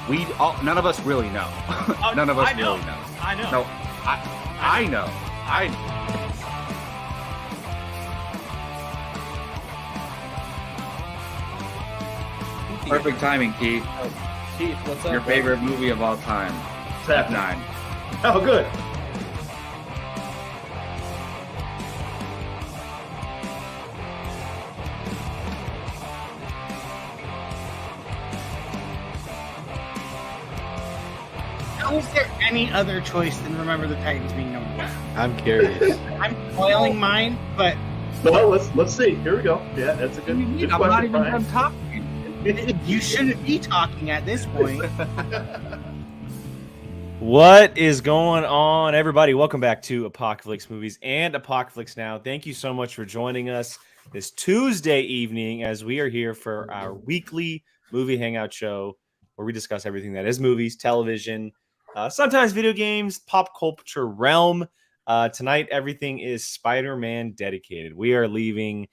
None of us really know. None of us really know. I know. No, I know. Perfect timing, Keith. Keith, what's up? Your favorite movie of all time. Step 9. Oh, good. How is there any other choice than Remember the Titans being number 1? I'm curious. I'm spoiling mine, but Well, let's see. Here we go. Yeah, that's a good, good I'm question, not even Brian. done talking. you shouldn't be talking at this point. What is going on, everybody? Welcome back to Apocaflix Movies and Apocaflix Now. Thank you so much for joining us this Tuesday evening as we are here for our weekly movie hangout show where we discuss everything that is movies, television, sometimes video games, pop culture realm. Tonight, everything is Spider-Man dedicated. We are leaving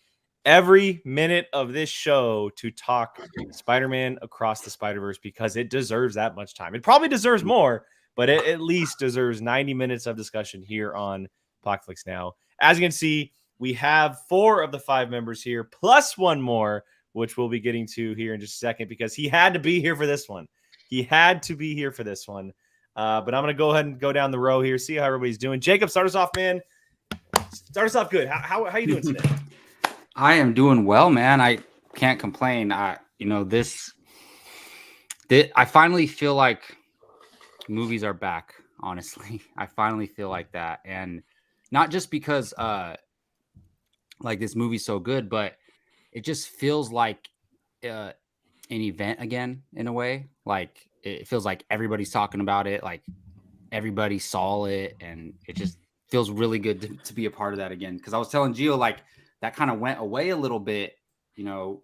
every minute of this show to talk Spider-Man Across the Spider-Verse because it deserves that much time. It probably deserves more, but it at least deserves 90 minutes of discussion here on Apocaflix Now. As you can see, we have 4 of the 5 members here, plus one more, which we'll be getting to here in just a second because he had to be here for this one. He had to be here for this one. But I'm going to go ahead and go down the row here, see how everybody's doing. Jacob, start us off, man. Start us off good. How you doing today? I am doing well, man. I can't complain. I finally feel like movies are back, honestly. I finally feel like that. And not just because like this movie's so good, but it just feels like an event again in a way. Like it feels like everybody's talking about it, like everybody saw it, and it just feels really good to be a part of that again. Because I was telling Gio, like, that kind of went away a little bit,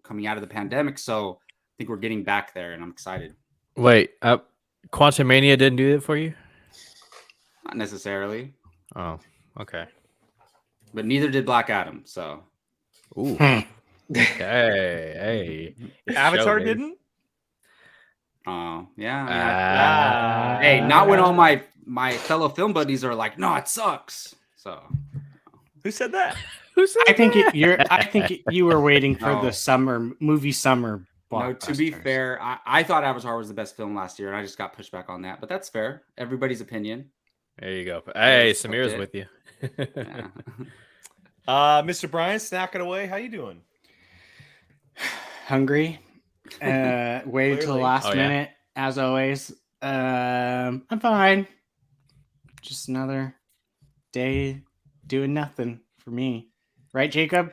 coming out of the pandemic. So I think we're getting back there, and I'm excited. Wait, Quantumania didn't do it for you? Not necessarily. Oh, okay. But neither did Black Adam. So, ooh, hey, Avatar didn't. Oh, yeah. Hey, not when all my fellow film buddies are like, no, it sucks. So, who said that? I think you were waiting for the movie summer. No, to be fair, I thought Avatar was the best film last year, and I just got pushed back on that. But that's fair. Everybody's opinion. There you go. Hey, Samir's with you. Yeah. Mr. Brian, snacking away. How you doing? Hungry. Waited till the last minute, as always. I'm fine. Just another day doing nothing for me. Right, Jacob?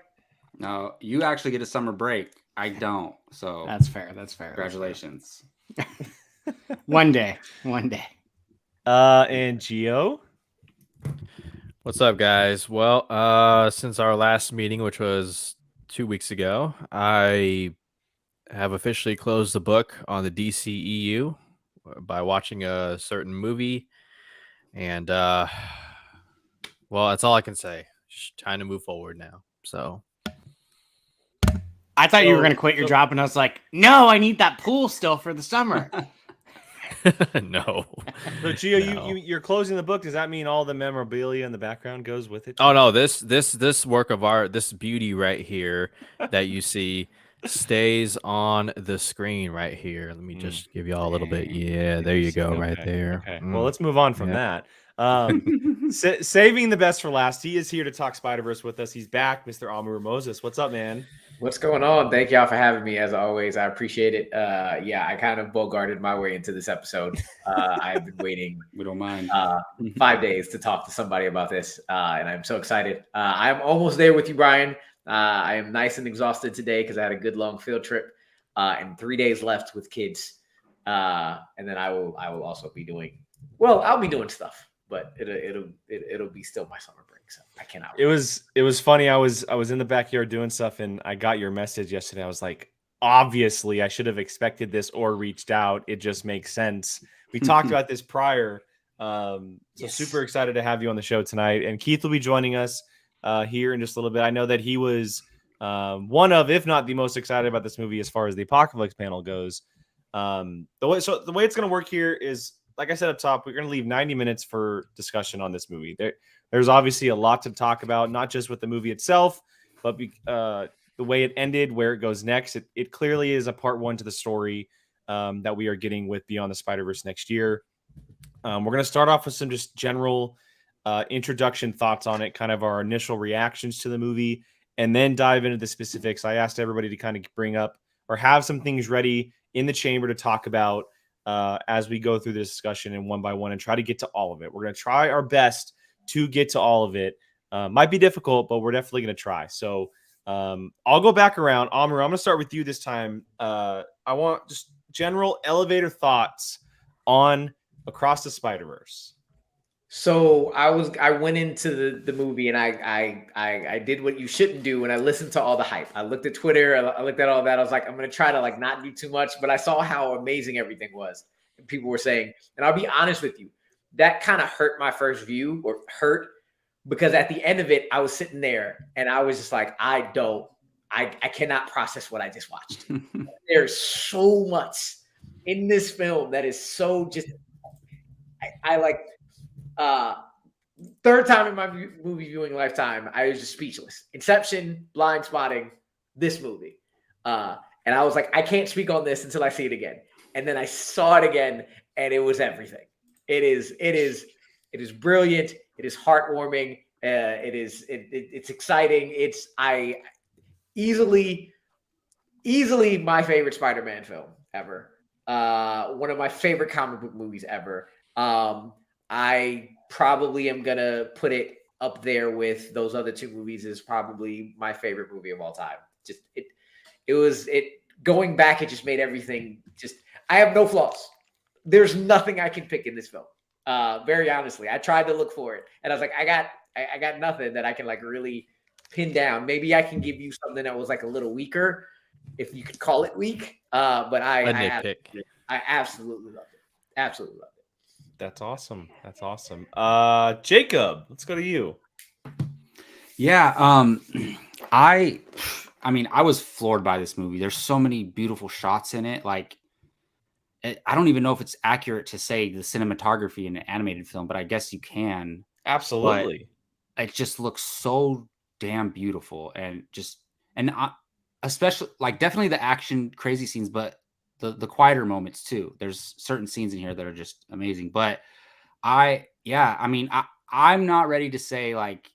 No, you actually get a summer break. I don't. So that's fair. Congratulations. One day. And Gio? What's up, guys? Well, since our last meeting, which was 2 weeks ago, I have officially closed the book on the DCEU by watching a certain movie. And, well, that's all I can say. Just trying to move forward now. So I thought you were going to quit your job, and I was like, no, I need that pool still for the summer. No. So Gio, you're closing the book. Does that mean all the memorabilia in the background goes with it? Oh no, this work of art, this beauty right here that you see stays on the screen right here. Let me just give you all a little bit. Yeah, there you go, right there. Okay. Well, let's move on from that. Saving the best for last. He is here to talk Spider-Verse with us. He's back, Mr. Amuru Moses. What's up, man? What's going on? Thank y'all for having me, as always. I appreciate it. I kind of bogarted my way into this episode. I've been waiting. We don't mind. 5 days to talk to somebody about this, and I'm so excited. I'm almost there with you, Brian. I am nice and exhausted today because I had a good long field trip, and 3 days left with kids. And then I will also be doing. Well, I'll be doing stuff, but it'll be still my summer break. So I cannot. It was funny. I was in the backyard doing stuff, and I got your message yesterday. I was like, obviously, I should have expected this or reached out. It just makes sense. We talked about this prior. Super excited to have you on the show tonight. And Keith will be joining us here in just a little bit. I know that he was one of, if not the most excited about this movie as far as the Apocaflix panel goes. The way it's going to work here is, like I said up top, we're going to leave 90 minutes for discussion on this movie. There's obviously a lot to talk about, not just with the movie itself, but the way it ended, where it goes next. It clearly is a part one to the story that we are getting with Beyond the Spider-Verse next year. We're going to start off with some just general introduction thoughts on it, kind of our initial reactions to the movie, and then dive into the specifics. I asked everybody to kind of bring up or have some things ready in the chamber to talk about as we go through the discussion and one by one and try to get to all of it. We're going to try our best to get to all of it. Might be difficult, but we're definitely going to try. So I'll go back around. Amr, I'm going to start with you this time. I want just general elevator thoughts on Across the Spider-Verse. So I went into the movie and I did what you shouldn't do, and I listened to all the hype. I looked at Twitter, I looked at all that. I was like, I'm gonna try to like not do too much, but I saw how amazing everything was. And people were saying, and I'll be honest with you, that kind of hurt my first view, or hurt, because at the end of it, I was sitting there and I was just like, I cannot process what I just watched. There's so much in this film that is so just I like. Third time in my movie viewing lifetime, I was just speechless. Inception, Blind Spotting, this movie. And I was like, I can't speak on this until I see it again. And then I saw it again, and it was everything. It is brilliant. It is heartwarming. It's exciting. It's easily my favorite Spider-Man film ever. One of my favorite comic book movies ever. I probably am going to put it up there with those other two movies as probably my favorite movie of all time. Just it going back, it just made everything I have no flaws. There's nothing I can pick in this film. Very honestly, I tried to look for it and I was like, I got nothing that I can like really pin down. Maybe I can give you something that was like a little weaker, if you could call it weak. But I absolutely loved it. Absolutely loved it. That's awesome. That's awesome. Jacob, let's go to you. Yeah. I mean, I was floored by this movie. There's so many beautiful shots in it. Like, I don't even know if it's accurate to say the cinematography in an animated film, but I guess you can. Absolutely. But it just looks so damn beautiful, and especially like definitely the action crazy scenes, but the quieter moments too. There's certain scenes in here that are just amazing. But I'm not ready to say like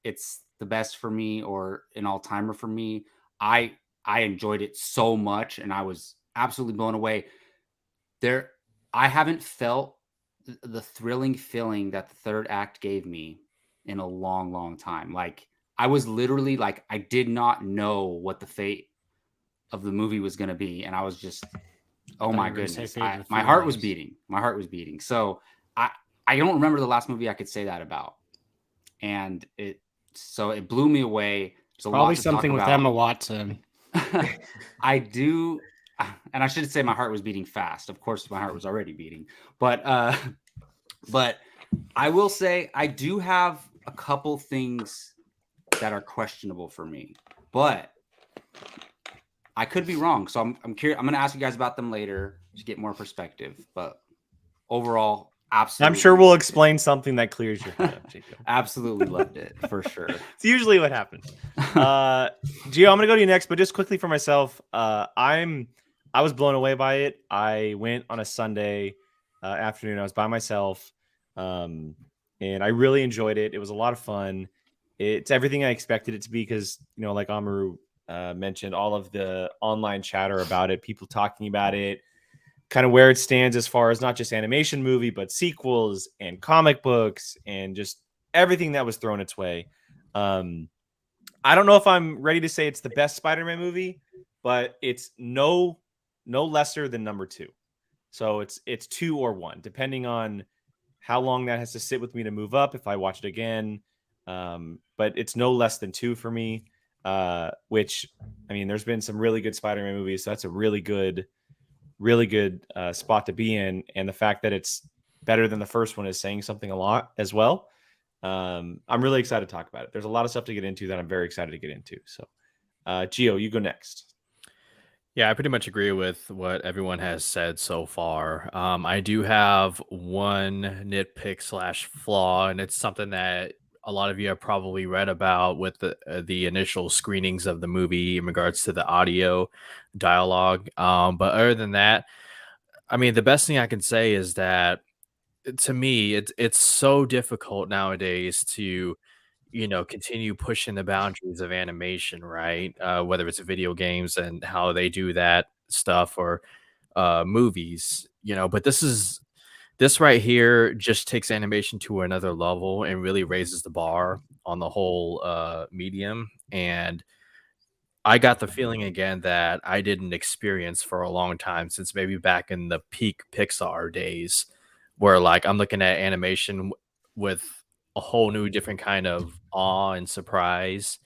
it's the best for me or an all-timer for me. I enjoyed it so much and I was absolutely blown away. I haven't felt the thrilling feeling that the third act gave me in a long, long time. Like I was literally like, I did not know what the fate of the movie was going to be. And I was just, oh my goodness, my heart was beating. My heart was beating. So I don't remember the last movie I could say that about. And it blew me away. There's probably something with Emma Watson. I do. And I should say my heart was beating fast. Of course, my heart was already beating. But I will say I do have a couple things that are questionable for me. But I could be wrong. So I'm curious. I'm going to ask you guys about them later to get more perspective. But overall, absolutely. I'm sure we'll explain something that clears your head up, Jacob. Absolutely loved it, for sure. It's usually what happens. Gio, I'm going to go to you next. But just quickly for myself, I was blown away by it. I went on a Sunday afternoon. I was by myself, and I really enjoyed it. It was a lot of fun. It's everything I expected it to be because, like Amaru mentioned, all of the online chatter about it, people talking about it, kind of where it stands as far as not just animation movie, but sequels and comic books and just everything that was thrown its way. I don't know if I'm ready to say it's the best Spider-Man movie, but it's no lesser than number 2. So it's 2 or 1, depending on how long that has to sit with me to move up if I watch it again. But it's no less than 2 for me, which, I mean, there's been some really good Spider-Man movies. So that's a really good spot to be in. And the fact that it's better than the first one is saying something a lot as well. I'm really excited to talk about it. There's a lot of stuff to get into that I'm very excited to get into. So, Gio, you go next. Yeah, I pretty much agree with what everyone has said so far. I do have one nitpick slash flaw, and it's something that a lot of you have probably read about with the initial screenings of the movie in regards to the audio dialogue. But other than that, I mean, the best thing I can say is that to me, it's so difficult nowadays to continue pushing the boundaries of animation, right? Whether it's video games and how they do that stuff or movies, but this right here just takes animation to another level and really raises the bar on the whole medium. And I got the feeling again that I didn't experience for a long time since maybe back in the peak Pixar days, where like I'm looking at animation with a whole new different kind of awe and surprise.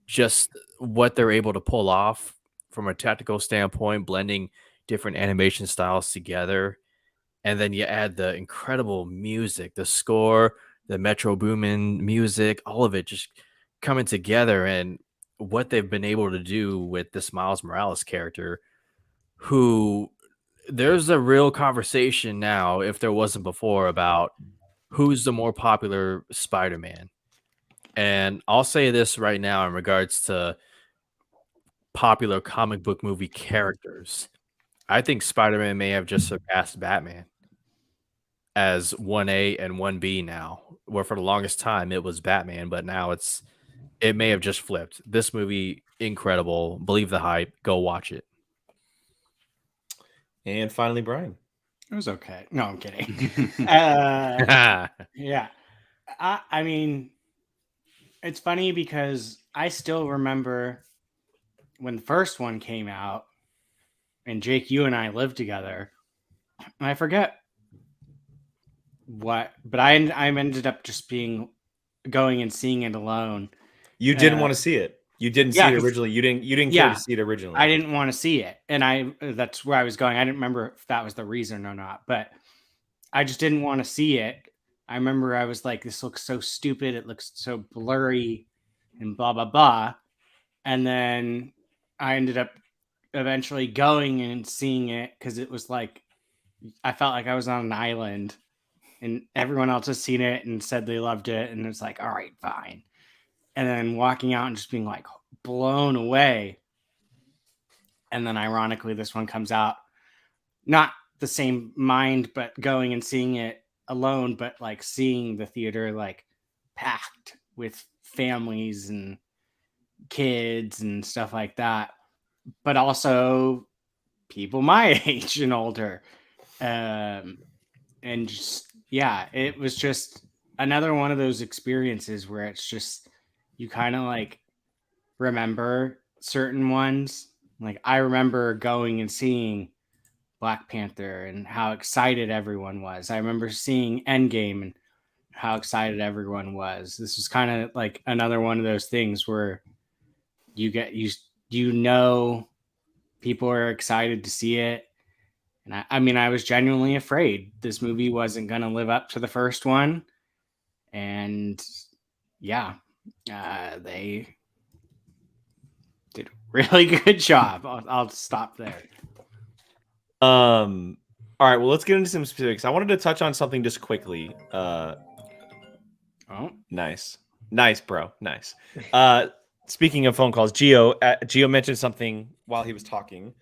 Just what they're able to pull off from a technical standpoint, blending different animation styles together. And then you add the incredible music, the score, the Metro Boomin music, all of it just coming together. And what they've been able to do with this Miles Morales character, who there's a real conversation now, if there wasn't before, about who's the more popular Spider-Man. And I'll say this right now in regards to popular comic book movie characters. I think Spider-Man may have just surpassed Batman as 1A and 1B now, where for the longest time it was Batman, but now it may have just flipped. This movie, incredible. Believe the hype. Go watch it. And finally, Brian. It was okay. No, I'm kidding. Yeah. I mean, it's funny because I still remember when the first one came out, and Jake, you and I lived together, and I forget what, but I ended up just going and seeing it alone. You didn't want to see it. You didn't see it originally. You didn't care to see it originally. I didn't want to see it, and that's where I was going. I didn't remember if that was the reason or not, but I just didn't want to see it. I remember I was like, this looks so stupid. It looks so blurry and blah, blah, blah. And then I ended up eventually going and seeing it because it was like, I felt like I was on an island and everyone else has seen it and said they loved it. And it's like, all right, fine. And then walking out and just being like blown away. And then ironically, this one comes out, not the same mind, but going and seeing it alone, but like seeing the theater like packed with families and kids and stuff like that, but also people my age and older. And just, yeah, it was just another one of those experiences where it's just, you kind of like remember certain ones. Like I remember going and seeing Black Panther and how excited everyone was. I remember seeing Endgame and how excited everyone was. This was kind of like another one of those things where you know people are excited to see it. And I mean, I was genuinely afraid this movie wasn't going to live up to the first one. And yeah, they did a really good job. I'll stop there. All right, well, let's get into some specifics. I wanted to touch on something just quickly. Oh, nice, bro, nice. Speaking of phone calls, Gio mentioned something while he was talking.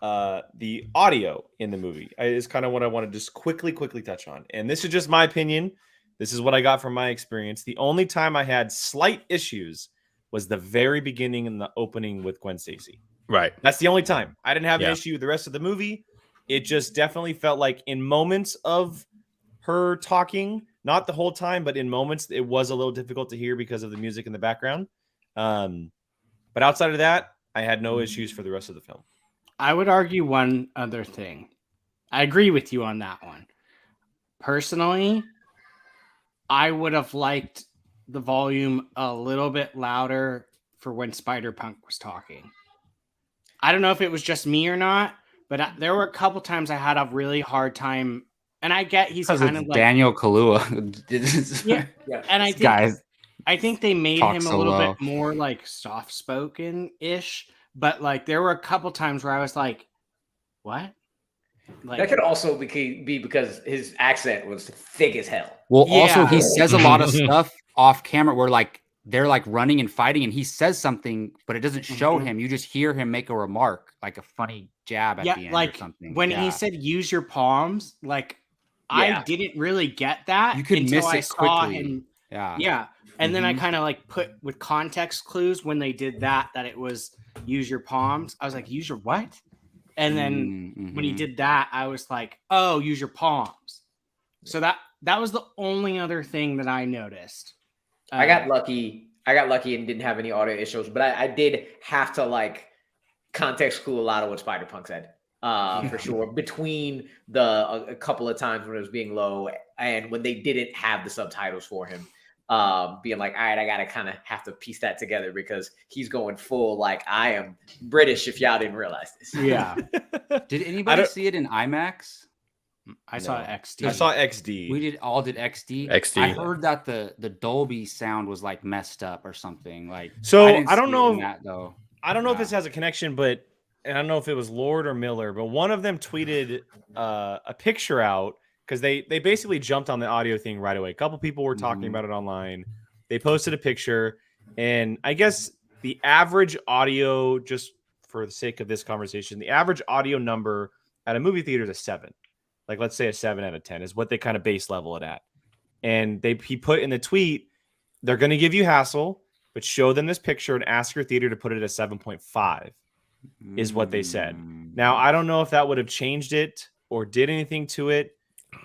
The audio in the movie is kind of what I want to just quickly touch on, and this is just my opinion. This is what I got from my experience. The only time I had slight issues was the very beginning in the opening with Gwen Stacy. Right, that's the only time. I didn't have an issue with the rest of the movie. It just definitely felt like in moments of her talking, not the whole time, but in moments, it was a little difficult to hear because of the music in the background. But outside of that, I had no issues for the rest of the film. I would argue one other thing. I agree with you on that one. Personally, I would have liked the volume a little bit louder for when Spider-Punk was talking. I don't know if it was just me or not, but there were a couple times I had a really hard time, and I get he's kind of like Daniel Kaluuya. And I think they made him a little bit more like soft-spoken-ish, But like there were a couple times where I was like, what? Like, that could also be because his accent was thick as hell. Well, also he says a lot of stuff off camera where like they're like running and fighting and he says something, but it doesn't show him. You just hear him make a remark, like a funny jab at the end like or something. When he said use your palms, like I didn't really get that. You could until miss I it saw quickly. him. Yeah. And then I kind of like put with context clues when they did that it was use your palms. I was like, use your what? And then when he did that, I was like, oh, use your palms. So that was the only other thing that I noticed. I got lucky and didn't have any audio issues, but I did have to like context clue a lot of what Spider-Punk said. For sure. Between a couple of times when it was being low and when they didn't have the subtitles for him. Being like, all right, I gotta kind of have to piece that together because he's going full like I am British. If y'all didn't realize this, Did anybody see it in IMAX? I saw XD. I saw XD. We all did XD. XD. I heard that the Dolby sound was like messed up or something. Like, so I don't know that though. I don't know if this has a connection, but and I don't know if it was Lord or Miller, but one of them tweeted a picture out. Because they basically jumped on the audio thing right away. A couple people were talking about it online. They posted a picture. And I guess the average audio, just for the sake of this conversation, the average audio number at a movie theater is a 7. Like, let's say a 7 out of 10 is what they kind of base level it at. And he put in the tweet, they're going to give you hassle, but show them this picture and ask your theater to put it at 7.5 is what they said. Now, I don't know if that would have changed it or did anything to it.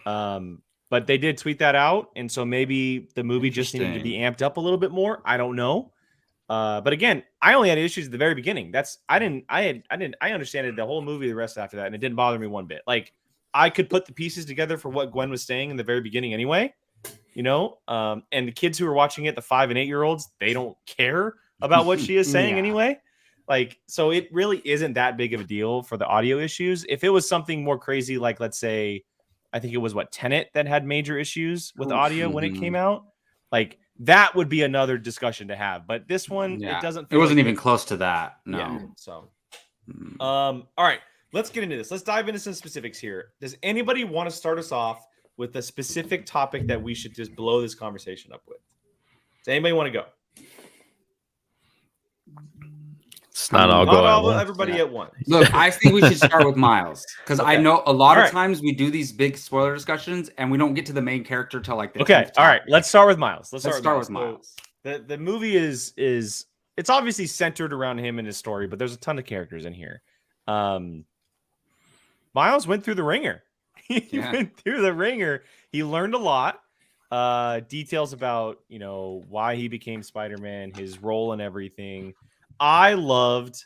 But they did tweet that out, and so maybe the movie just needed to be amped up a little bit more. I don't know. But again, I only had issues at the very beginning. I understand it the whole movie, the rest after that, and it didn't bother me one bit. Like I could put the pieces together for what Gwen was saying in the very beginning anyway, you know. And the kids who are watching it, the 5 and 8-year-olds, they don't care about what she is saying anyway. Like, so it really isn't that big of a deal for the audio issues. If it was something more crazy, like let's say, I think it was Tenet that had major issues with audio when it came out. Like that would be another discussion to have. But this one, it doesn't. It wasn't even close to that. No. Yeah, so, all right, let's get into this. Let's dive into some specifics here. Does anybody want to start us off with a specific topic that we should just blow this conversation up with? Does anybody want to go? It's not all everybody at once. Look, I think we should start with Miles because I know a lot of times we do these big spoiler discussions and we don't get to the main character till like the all right. Let's start with Miles. Let's start with Miles. So the movie is it's obviously centered around him and his story, but there's a ton of characters in here. Miles went through the ringer. He went through the ringer. He learned a lot. Details about why he became Spider-Man, his role and everything. I loved,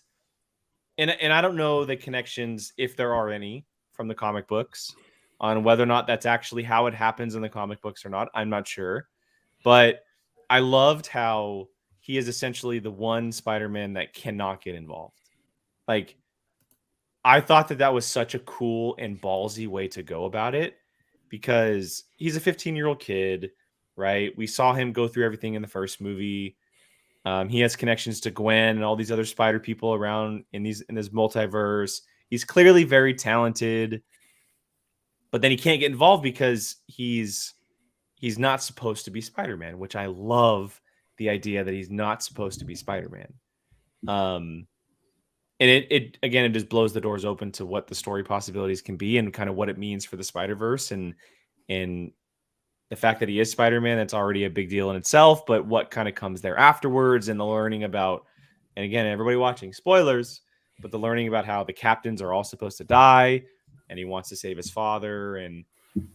and I don't know the connections, if there are any, from the comic books on whether or not that's actually how it happens in the comic books or not. I'm not sure. But I loved how he is essentially the one Spider-Man that cannot get involved. Like, I thought that was such a cool and ballsy way to go about it because he's a 15-year-old kid, right? We saw him go through everything in the first movie. He has connections to Gwen and all these other spider people around in this multiverse. He's clearly very talented, but then he can't get involved because he's not supposed to be Spider-Man, which I love the idea that he's not supposed to be Spider-Man. And it again, it just blows the doors open to what the story possibilities can be and kind of what it means for the Spider-Verse and the fact that he is Spider-Man, that's already a big deal in itself, but what kind of comes there afterwards and the learning about, and again, everybody watching, spoilers, but the learning about how the captains are all supposed to die and he wants to save his father. And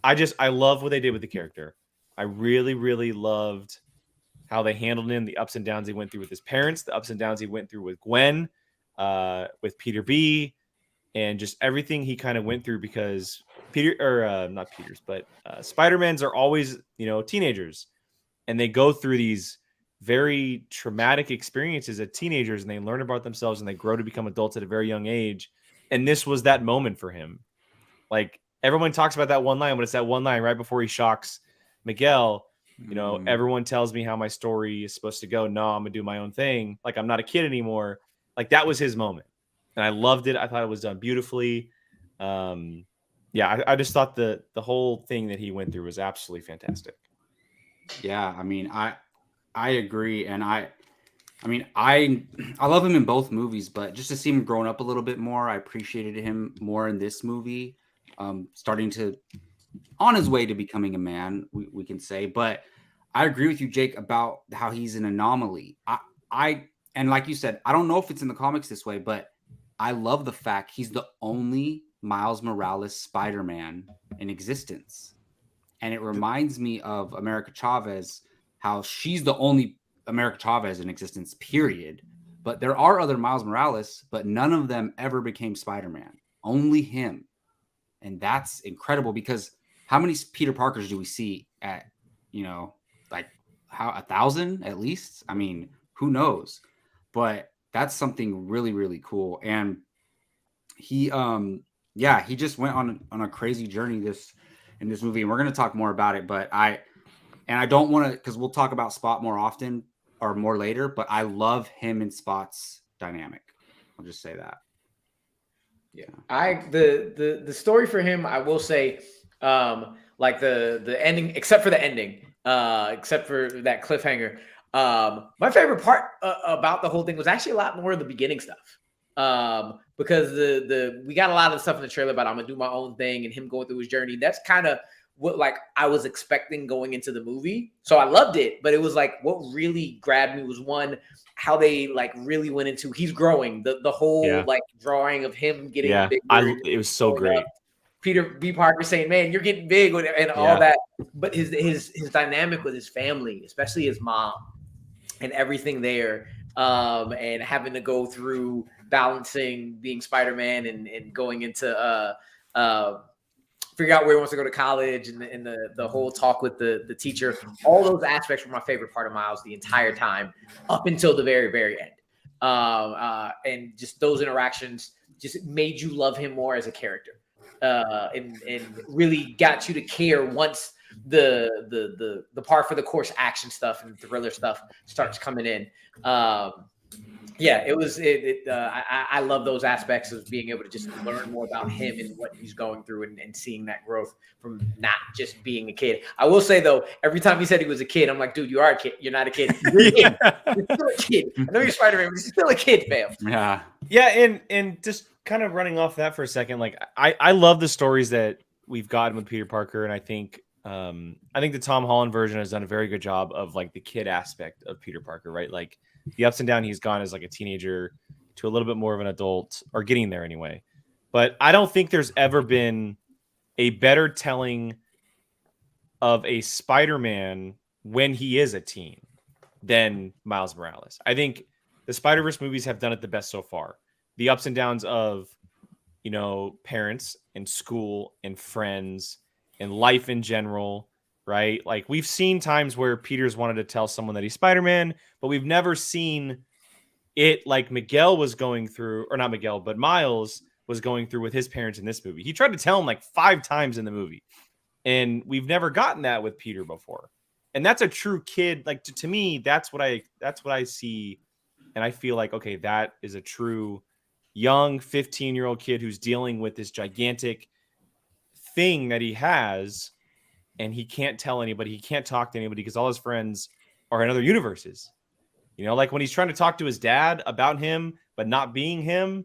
I love what they did with the character. I really, really loved how they handled him, the ups and downs he went through with his parents, the ups and downs he went through with Gwen, with Peter B, and just everything he kind of went through because Spider-Mans are always, teenagers, and they go through these very traumatic experiences as teenagers, and they learn about themselves and they grow to become adults at a very young age. And this was that moment for him. Like everyone talks about that one line, but it's that one line right before he shocks Miguel. Everyone tells me how my story is supposed to go. No, I'm gonna do my own thing. Like I'm not a kid anymore. Like that was his moment, and I loved it. I thought it was done beautifully. I just thought the whole thing that he went through was absolutely fantastic. Yeah, I mean, I agree, and I love him in both movies, but just to see him growing up a little bit more, I appreciated him more in this movie, starting to on his way to becoming a man, we can say. But I agree with you, Jake, about how he's an anomaly. And like you said, I don't know if it's in the comics this way, but I love the fact he's the only Miles Morales Spider-Man in existence. And it reminds me of America Chavez, how she's the only America Chavez in existence, period. But there are other Miles Morales, but none of them ever became Spider-Man. Only him. And that's incredible, because how many Peter Parkers do we see at, like how 1,000 at least? I mean, who knows? But that's something really, really cool. And he just went on a crazy journey in this movie, and we're going to talk more about it. But I don't want to, because we'll talk about Spot more often or more later, but I love him and Spot's dynamic. I'll just say that. Yeah, the story for him, I will say, like the ending, except for the ending, except for that cliffhanger. My favorite part about the whole thing was actually a lot more of the beginning stuff. Because we got a lot of the stuff in the trailer about I'm gonna do my own thing and him going through his journey. That's kind of what like I was expecting going into the movie. So I loved it, but it was like what really grabbed me was one, how they like really went into he's growing, the whole like drawing of him getting bigger. It was so great. Up. Peter B. Parker saying, "Man, you're getting big," and all that. But his dynamic with his family, especially his mom, and everything there, and having to go through balancing being Spider-Man and going into figure out where he wants to go to college and the whole talk with the teacher. All those aspects were my favorite part of Miles the entire time up until the very, very end. And just those interactions just made you love him more as a character, and really got you to care once the par for the course action stuff and thriller stuff starts coming in. It was I love those aspects of being able to just learn more about him and what he's going through and seeing that growth from not just being a kid. I will say though, every time he said he was a kid, I'm like, dude, you are a kid. You're not a kid. You're a kid. You're still a kid. I know you're Spider-Man, but you're still a kid, fam. Yeah, and just kind of running off that for a second, like I love the stories that we've gotten with Peter Parker, and I think the Tom Holland version has done a very good job of like the kid aspect of Peter Parker, right? Like the ups and downs he's gone as like a teenager to a little bit more of an adult, or getting there anyway. But I don't think there's ever been a better telling of a Spider-Man when he is a teen than Miles Morales. I think the Spider-Verse movies have done it the best so far. The ups and downs of, parents and school and friends and life in general, right? Like we've seen times where Peter's wanted to tell someone that he's Spider-Man, but we've never seen it like Miguel was going through, or not Miguel, but Miles was going through with his parents in this movie. He tried to tell him like 5 times in the movie, and we've never gotten that with Peter before. And that's a true kid. Like to me, that's what I see. And I feel like, okay, that is a true young 15-year-old kid who's dealing with this gigantic thing that he has, and he can't tell anybody. He can't talk to anybody because all his friends are in other universes. Like when he's trying to talk to his dad about him, but not being him,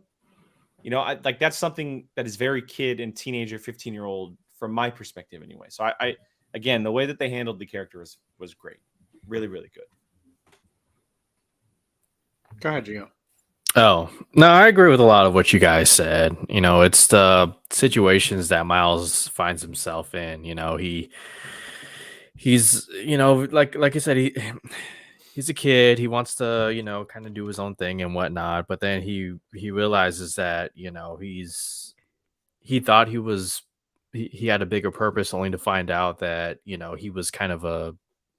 like that's something that is very kid and teenager, 15-year-old from my perspective anyway. So I again, the way that they handled the character was great. Really, really good. Go ahead, Gio. Oh, no, I agree with a lot of what you guys said. It's the situations that Miles finds himself in. He's, like I said, he's a kid. He wants to, kind of do his own thing and whatnot. But then he realizes that, he thought he had a bigger purpose, only to find out that, he was kind of a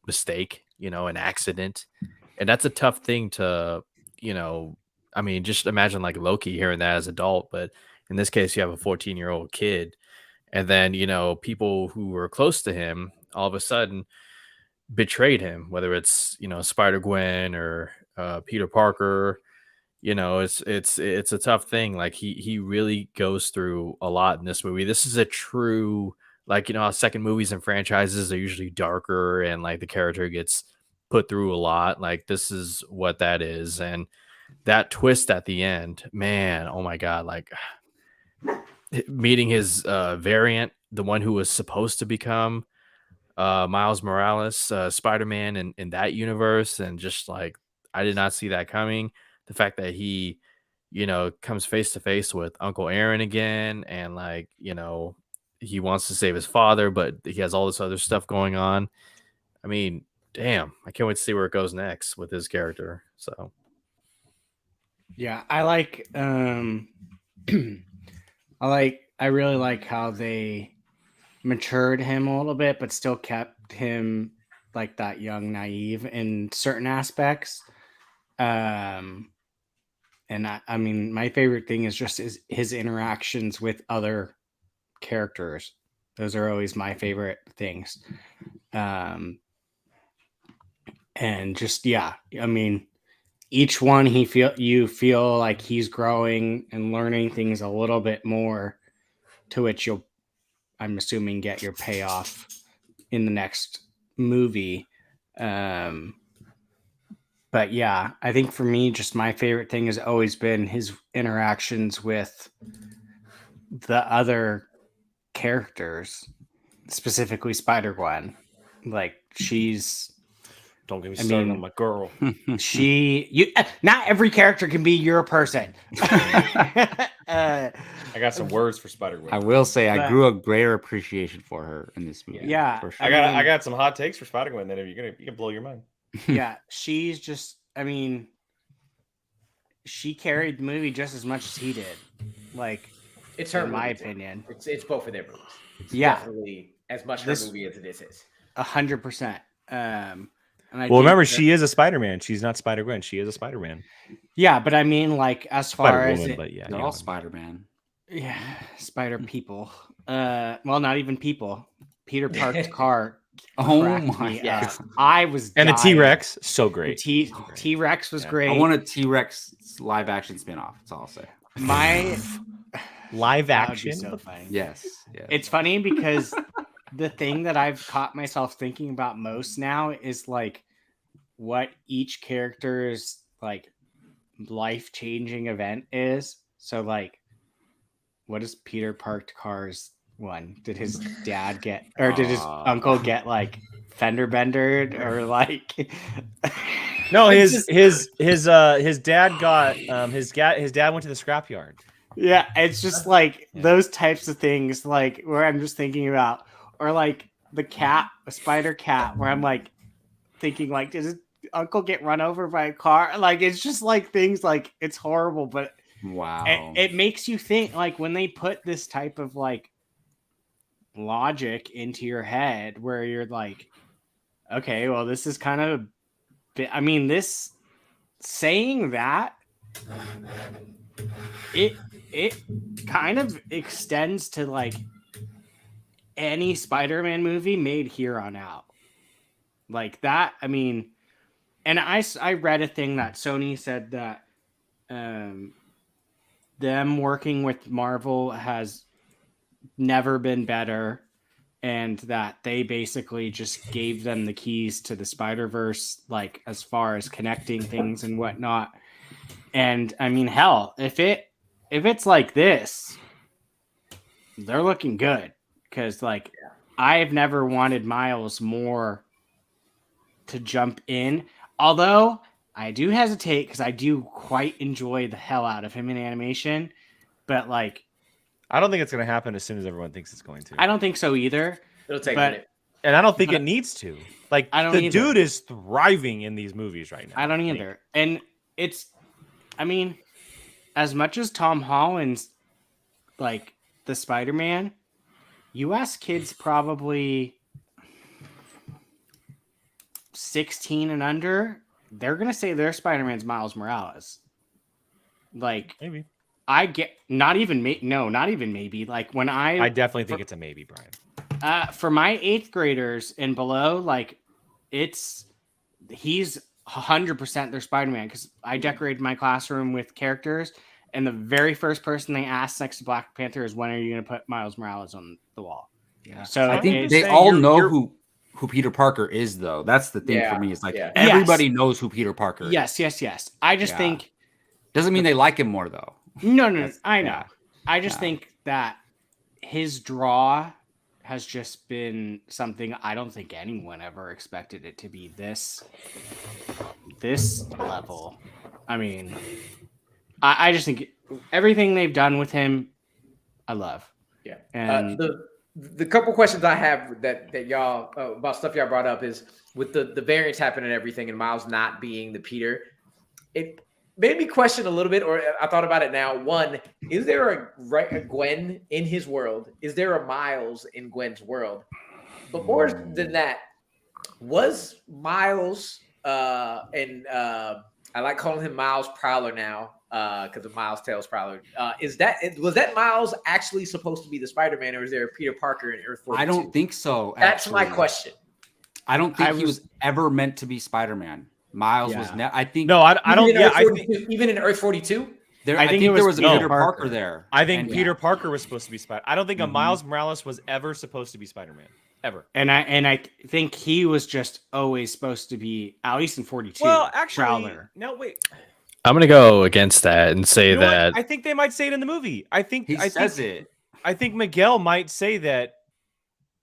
mistake, an accident. And that's a tough thing to, I mean, just imagine like Loki hearing that as an adult, but in this case, you have a 14-year-old kid, and then, people who were close to him all of a sudden betrayed him, whether it's, Spider-Gwen or Peter Parker, it's a tough thing. Like he really goes through a lot in this movie. This is a true, like, how second movies and franchises are usually darker and like the character gets put through a lot. Like this is what that is. And that twist at the end, man, oh my God, like meeting his variant, the one who was supposed to become Miles Morales, Spider-Man in that universe, and just like I did not see that coming. The fact that he, comes face to face with Uncle Aaron again, and like, he wants to save his father, but he has all this other stuff going on. I mean, damn, I can't wait to see where it goes next with his character. So Yeah, I like I really like how they matured him a little bit, but still kept him like that young, naive in certain aspects. And I mean, my favorite thing is just his interactions with other characters. Those are always my favorite things. And just, yeah, I mean, each one you feel like he's growing and learning things a little bit more, to which I'm assuming, get your payoff in the next movie. But yeah, I think for me, just my favorite thing has always been his interactions with the other characters, specifically Spider-Gwen. Like don't get me started on my girl. Not every character can be your person. I got some words for Spider-Gwen. I will say I grew a greater appreciation for her in this movie. Yeah, for sure. I got some hot takes for Spider-Gwen. Then you can blow your mind. Yeah, she's just. I mean, she carried the movie just as much as he did. Like, it's her, in my opinion. It's both of their movies. It's definitely as much her movie as it is. 100%. Remember, she is a Spider-Man. She's not Spider-Gwen. She is a Spider-Man. Yeah, but I mean, like, as far as but yeah, they're all Spider-Man. Yeah, Spider people. Well, not even people. Peter Park's car. Oh my God! I was and dying. the T-Rex, so great. T-Rex was great. I want a T-Rex live action spinoff. That's all I'll say. My live action. So funny. Yes. It's funny because the thing that I've caught myself thinking about most now is like what each character's like life-changing event is. So like, what is Peter Parked Car's one? Did his dad get, or did his uncle get like fender bendered, or like? No, his dad got his dad went to the scrapyard. Yeah, it's just like those types of things, like where I'm just thinking about, or like the cat, a spider cat, where I'm like thinking like, does his uncle get run over by a car? Like, it's just like things like, it's horrible, but wow, it makes you think, like, when they put this type of like logic into your head where you're like, okay, well, this is kind of, I mean, this saying that it kind of extends to like any Spider-Man movie made here on out, like that. I mean, and I read a thing that Sony said that them working with Marvel has never been better, and that they basically just gave them the keys to the Spider-Verse, like as far as connecting things and whatnot. And I mean, hell, if it's like this, they're looking good, because like I've never wanted Miles more to jump in, although I do hesitate because I do quite enjoy the hell out of him in animation, but like, I don't think it's going to happen as soon as everyone thinks it's going to. I don't think so either. It'll take a minute. And I don't think it needs to. Like, I don't the either. dude is thriving in these movies right now. I don't either. And it's, I mean, as much as Tom Holland's like the Spider-Man, you ask kids probably 16 and under, they're going to say their Spider-Man's Miles Morales. Like, maybe. I get, not even maybe. Like, when I definitely think it's a maybe, Brian. For my 8th graders and below, like, he's 100% they're Spider-Man, because I decorated my classroom with characters, and the very first person they asked next to Black Panther is, when are you going to put Miles Morales on the wall? Yeah. So I think it's- they all know who Peter Parker is, though. That's the thing for me. It's like everybody knows who Peter Parker is. Yes. I just think doesn't mean they like him more, though. No, I know. I just think that his draw has just been something I don't think anyone ever expected it to be this level. I mean, I just think everything they've done with him, I love. Yeah. And the couple questions I have that y'all about stuff y'all brought up is with the variants happening and everything, and Miles not being the Peter, it made me question a little bit, or I thought about it now. One, is there a Gwen in his world? Is there a Miles in Gwen's world? But more than that, was Miles and I like calling him Miles Prowler now because of Miles Tales Prowler. Was that Miles actually supposed to be the Spider-Man, or is there a Peter Parker in Earth 42? I don't think so. That's my question. I don't think he was ever meant to be Spider-Man. Miles was never. I think no. I don't. Yeah, I think even in Earth 42. I think there was a Peter Parker there. I think Peter Parker was supposed to be Spider. I don't think a Miles Morales was ever supposed to be Spider-Man. Ever. And I think he was just always supposed to be, at least in 42. Well, actually, Prowler. no, wait. I'm gonna go against that and say that I think they might say it in the movie. I think he says it. I think Miguel might say that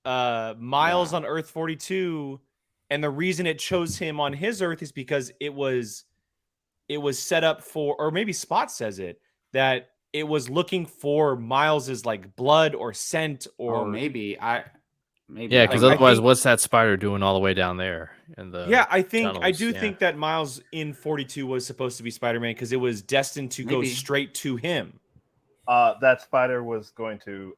Miles on Earth 42, and the reason it chose him on his Earth is because it was set up for, or maybe Spot says it, that it was looking for Miles's like blood or scent, or maybe yeah, because otherwise, what's that spider doing all the way down there in the I think that Miles in 42 was supposed to be Spider-Man because it was destined to go straight to him. That spider was going to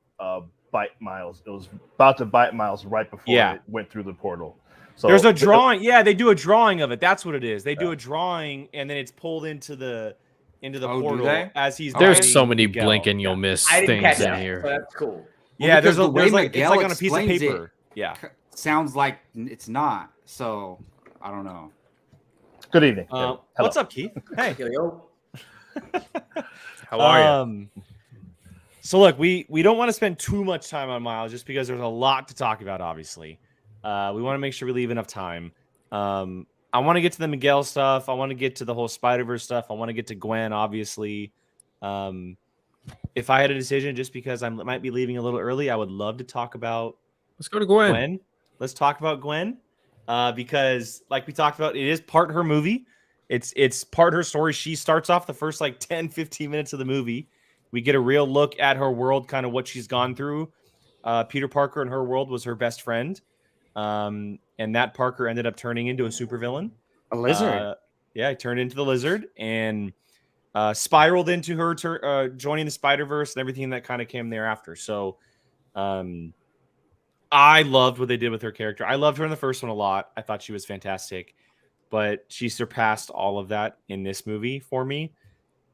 bite Miles. It was about to bite Miles right before it went through the portal. So there's a drawing. Yeah, they do a drawing of it. That's what it is. They do a drawing, and then it's pulled into the portal as he's. There's so many blink and you'll miss things in here. So that's cool. Yeah, there's like it's like on a piece of paper. Yeah, sounds like it's not. So I don't know. Good evening. What's up, Keith? Hey, how are you? So look, we don't want to spend too much time on Miles just because there's a lot to talk about. Obviously, we want to make sure we leave enough time. I want to get to the Miguel stuff. I want to get to the whole Spider-Verse stuff. I want to get to Gwen, obviously. If I had a decision, just because I might be leaving a little early, I would love to talk about. Let's go to Gwen. Let's talk about Gwen, because like we talked about, it is part her movie. It's part her story. She starts off the first like 10, 15 minutes of the movie. We get a real look at her world, kind of what she's gone through. Peter Parker in her world was her best friend. And that Parker ended up turning into a supervillain. A lizard. He turned into the lizard and spiraled into her joining the Spider-Verse and everything that kind of came thereafter. So I loved what they did with her character. I loved her in the first one a lot. I thought she was fantastic, but she surpassed all of that in this movie for me.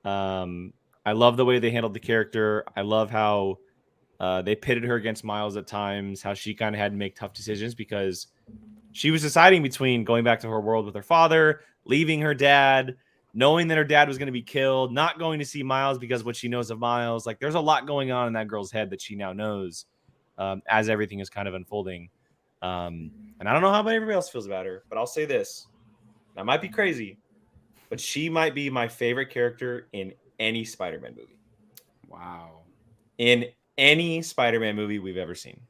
I love the way they handled the character. I love how they pitted her against Miles at times, how she kind of had to make tough decisions because she was deciding between going back to her world with her father, leaving her dad, knowing that her dad was going to be killed, not going to see Miles because of what she knows of Miles. Like, there's a lot going on in that girl's head that she now knows as everything is kind of unfolding. And I don't know how everybody else feels about her, but I'll say this. I might be crazy, but she might be my favorite character in any Spider-Man movie. Wow. In any Spider-Man movie we've ever seen.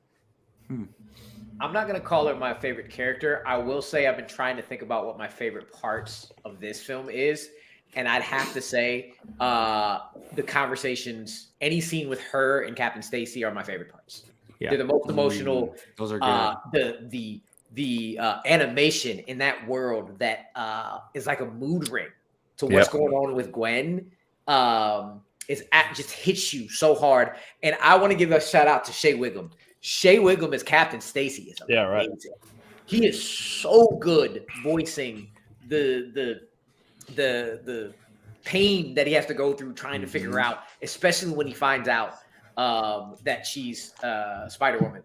I'm not going to call her my favorite character. I will say I've been trying to think about what my favorite parts of this film is. And I'd have to say the conversations, any scene with her and Captain Stacy are my favorite parts. Yeah. They're the most emotional. Those are good. The animation in that world that is like a mood ring to what's going on with Gwen just hits you so hard. And I want to give a shout out to Shea Wiggum. Shea Wiggum as Captain Stacy is amazing. Yeah, right. He is so good voicing the pain that he has to go through trying to figure out, especially when he finds out that she's Spider-Woman.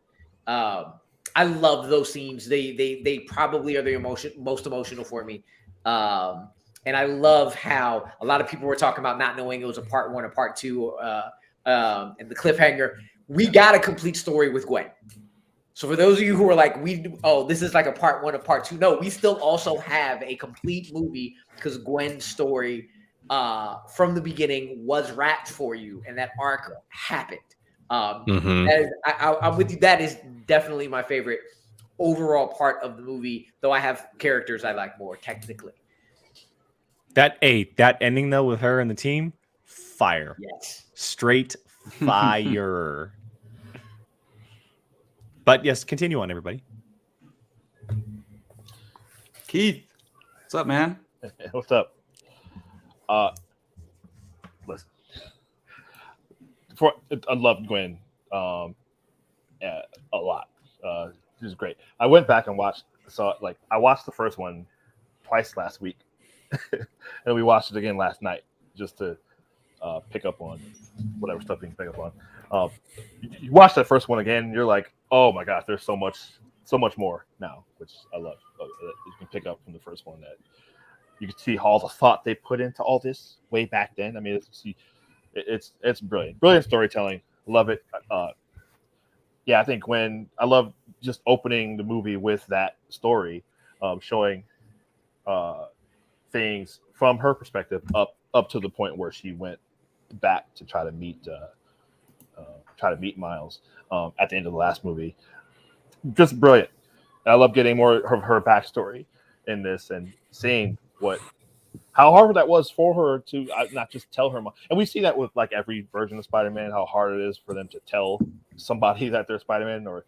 I love those scenes. They probably are the most emotional for me. And I love how a lot of people were talking about not knowing it was a part 1 or part 2, and the cliffhanger. We got a complete story with Gwen. So for those of you who are like, this is like a part 1 or part 2. No, we still also have a complete movie because Gwen's story from the beginning was wrapped for you, and that arc happened. I'm with you. That is definitely my favorite overall part of the movie, though I have characters I like more technically. That ending though with her and the team, fire. Yes. Straight fire. But yes, continue on, everybody. Keith, what's up, man? What's up? Listen, I love Gwen a lot. She's great. I went back and watched the first one twice last week, and we watched it again last night just to pick up on whatever stuff you can pick up on. You watch that first one again, you're like, oh my gosh, there's so much more now, which I love. You can pick up from the first one that you can see all the thought they put into all this way back then. I mean, it's brilliant storytelling. Love it. I think I love just opening the movie with that story, showing things from her perspective up to the point where she went back to try to meet Miles at the end of the last movie. Just brilliant. And I love getting more of her backstory in this and seeing how hard that was for her to not just tell her mom. And we see that with like every version of Spider-Man, how hard it is for them to tell somebody that they're Spider-Man or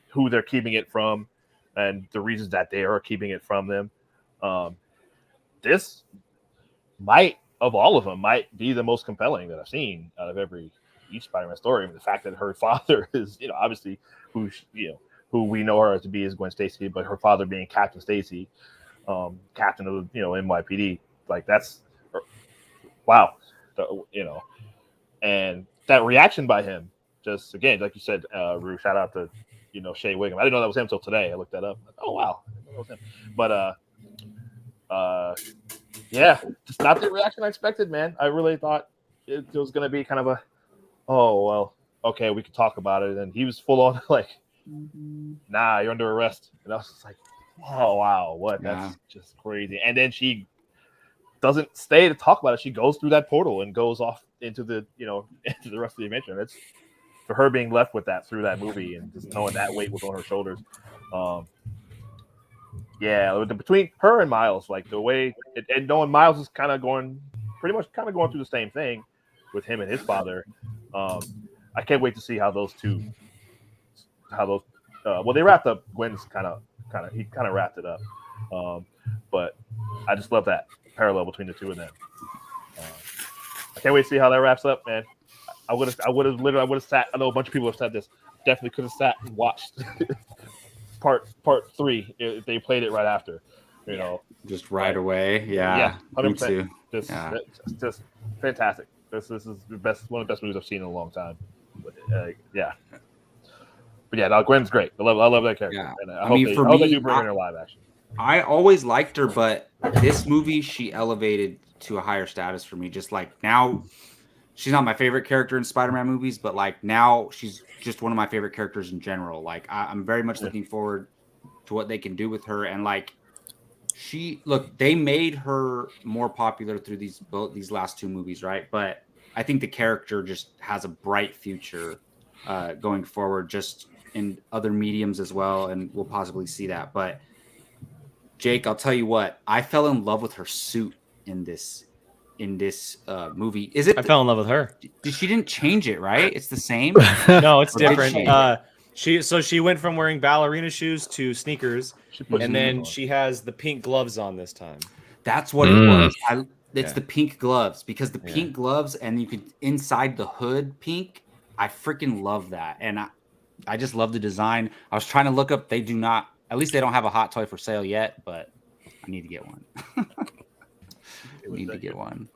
who they're keeping it from and the reasons that they are keeping it from them. This of all of them might be the most compelling that I've seen out of each Spider-Man story. I mean, the fact that her father is, obviously who we know her to be is Gwen Stacy, but her father being Captain Stacy, captain of NYPD, like that's wow, and that reaction by him, just again, like you said, Rue, shout out to Shea Wiggum. I didn't know that was him until today. I looked that up. Oh wow, that was him. But just not the reaction I expected, man. I really thought it was gonna be kind of a, oh well, okay, we could talk about it, and he was full on like, nah, you're under arrest, and I was just like, oh wow, what? That's just crazy. And then she doesn't stay to talk about it. She goes through that portal and goes off into the into the rest of the adventure. It's for her being left with that through that movie and just knowing that weight was on her shoulders. Between her and Miles, like the way and knowing Miles is pretty much through the same thing with him and his father. I can't wait to see how those they wrapped up. Gwen's he wrapped it up. But I just love that parallel between the two of them. I can't wait to see how that wraps up, man. I would have sat. I know a bunch of people have said this. Definitely could have sat and watched part 3 if they played it right after. Just right away. Yeah, 100%. Just fantastic. This is one of the best movies I've seen in a long time. But Gwen's great. I love that character. Yeah. And I hope they do bring her live action. I always liked her, but this movie she elevated to a higher status for me. Just like now, she's not my favorite character in Spider-Man movies, but like now she's just one of my favorite characters in general. Like I'm very much looking forward to what they can do with her. And like they made her more popular through these last 2 movies, right? But I think the character just has a bright future going forward, just in other mediums as well, and we'll possibly see that. But Jake, I'll tell you what, I fell in love with her suit in this movie. I fell in love with her. She didn't change it, right? It's the same. No, it's different. She went from wearing ballerina shoes to sneakers, and then she has the pink gloves on this time. That's what it was. It's the pink gloves, because the pink gloves, and you could inside the hood pink. I freaking love that, and I just love the design. I was trying to look up. They do not. At least they don't have a hot toy for sale yet, but I need to get one.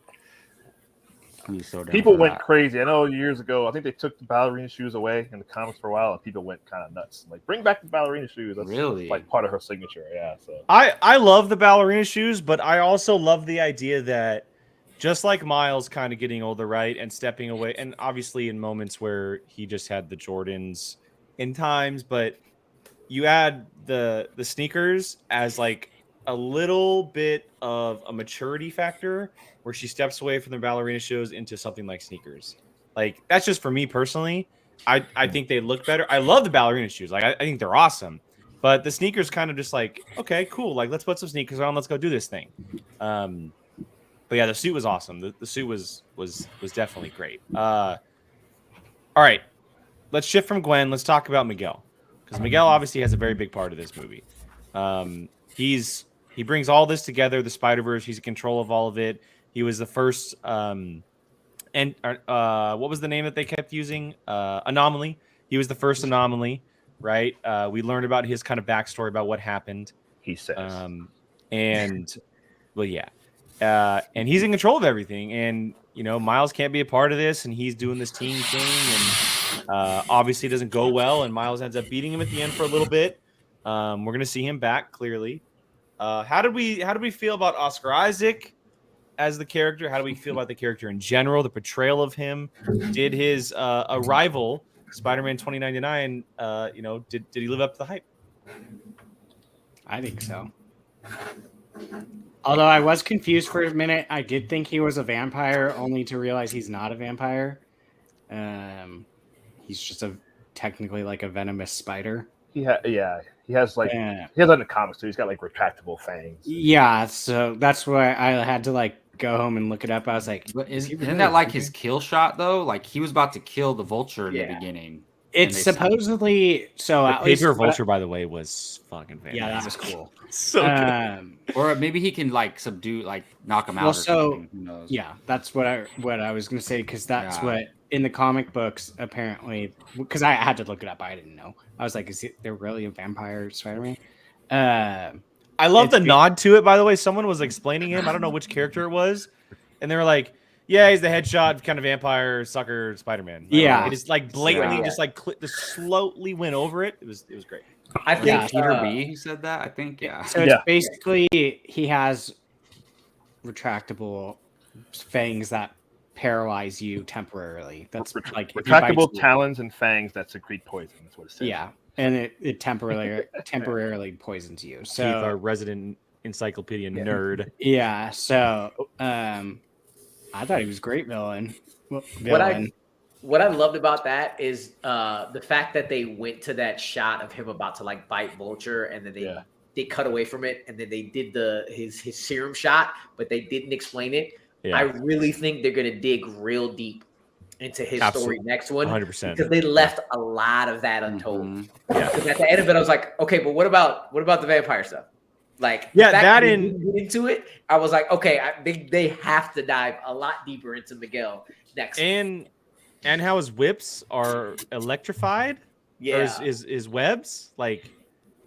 He's so down People for went that. crazy. I know years ago, I think they took the ballerina shoes away in the comics for a while, and people went kind of nuts. Like, bring back the ballerina shoes. That's Really? like part of her signature. Yeah. So I love the ballerina shoes, but I also love the idea that just like Miles kind of getting older, right, and stepping away, and obviously in moments where he just had the Jordans in times, but you add the sneakers as like a little bit of a maturity factor where she steps away from the ballerina shoes into something like sneakers. Like that's just for me personally. I think they look better. I love the ballerina shoes. Like I think they're awesome. But the sneakers kind of just like, okay, cool. Like let's put some sneakers on. Let's go do this thing. But yeah, the suit was awesome. The suit was definitely great. All right. Let's shift from Gwen. Let's talk about Miguel. Because Miguel obviously has a very big part of this movie. He brings all this together, the Spider-Verse. He's in control of all of it. He was the first what was the name that they kept using? Anomaly. He was the first anomaly, right? We learned about his kind of backstory about what happened. he says. And he's in control of everything. And Miles can't be a part of this, and he's doing this team thing, and obviously it doesn't go well, and Miles ends up beating him at the end for a little bit. We're gonna see him back clearly. How did we feel about Oscar Isaac as the character? How do we feel about the character in general? The portrayal of him. Did his arrival, Spider-Man 2099, did he live up to the hype? I think so. Although I was confused for a minute, I did think he was a vampire, only to realize he's not a vampire. He's just technically like a venomous spider. He has like he has that in the comics too. He's got like retractable fangs. Yeah, so that's why I had to like go home and look it up. I was like, isn't that like his kill shot though? Like he was about to kill the vulture in the beginning. It's supposedly so. The paper vulture, by the way, was fucking fantastic. Yeah, that was cool. So good. Or maybe he can like subdue, like knock him out. Or something. Who knows? Yeah, that's what I was gonna say, because that's what in the comic books apparently. Because I had to look it up, I didn't know. I was like, is there really a vampire Spider-Man? I love the nod to it. By the way, someone was explaining him. I don't know which character it was, and they were like, "Yeah, he's the headshot kind of vampire sucker Spider-Man." Yeah, it is like blatantly just like just slowly went over it. It was great. I think Peter B. He said that. I think So it's basically he has retractable fangs that paralyze you temporarily. That's like retractable talons and fangs that secrete poison. That's what it says. Yeah, and it temporarily poisons you. So Keith, our resident encyclopedia nerd. Yeah. So I thought he was a great villain. What I loved about that is the fact that they went to that shot of him about to like bite Vulture, and then they cut away from it, and then they did his serum shot, but they didn't explain it. Yeah. I really think they're gonna dig real deep into his story next one, 100%, because they left a lot of that untold. Mm-hmm. Yeah, because at the end of it, I was like, okay, but what about the vampire stuff? Like, that get into it, I was like, okay, they have to dive a lot deeper into Miguel next. And how his whips are electrified. Yeah, or his webs, like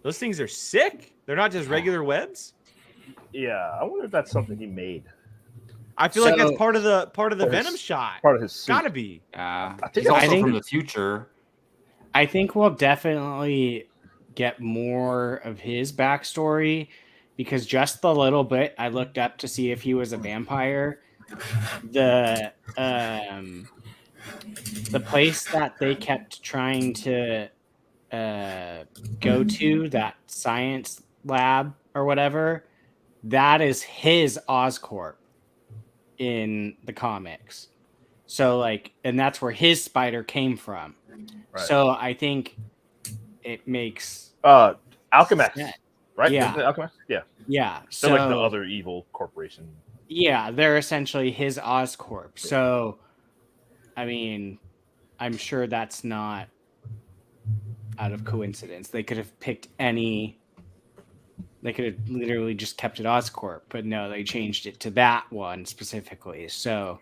those things are sick. They're not just regular webs. Yeah, I wonder if that's something he made. I feel like that's part of the Venom shot. Part of his suit. Gotta be. I think from the future. I think we'll definitely get more of his backstory, because just the little bit I looked up to see if he was a vampire, the place that they kept trying to go to, that science lab or whatever, that is his Oscorp in the comics. So like, and that's where his spider came from. Right. So I think it makes Alchemist, right? Yeah, Alchemist. Yeah, yeah. So they're like the other evil corporation. Yeah, they're essentially his Oscorp. So, I mean, I'm sure that's not out of coincidence. They could have picked any. They could have literally just kept it Oscorp, but no, they changed it to that one specifically. So,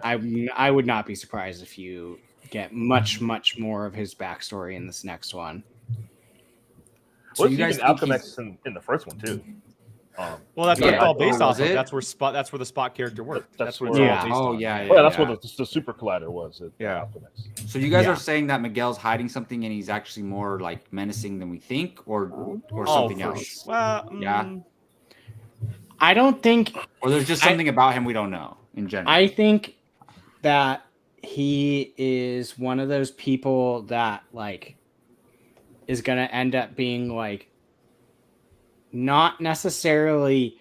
I would not be surprised if you get much more of his backstory in this next one. So you guys Alchemist in the first one too? Well, that's what Yeah. it's all based Oh, off was of. it? That's where the Spot character worked. That's what where- it's Yeah. all based Oh, on. yeah. Well, that's yeah. what the super collider was. Yeah. Apocaflix. So you guys Yeah. are saying that Miguel's hiding something and he's actually more like menacing than we think, or something for else? sure. Well, Yeah. I don't think. Or there's just something about him we don't know in general. I think that he is one of those people that like is gonna end up being like not necessarily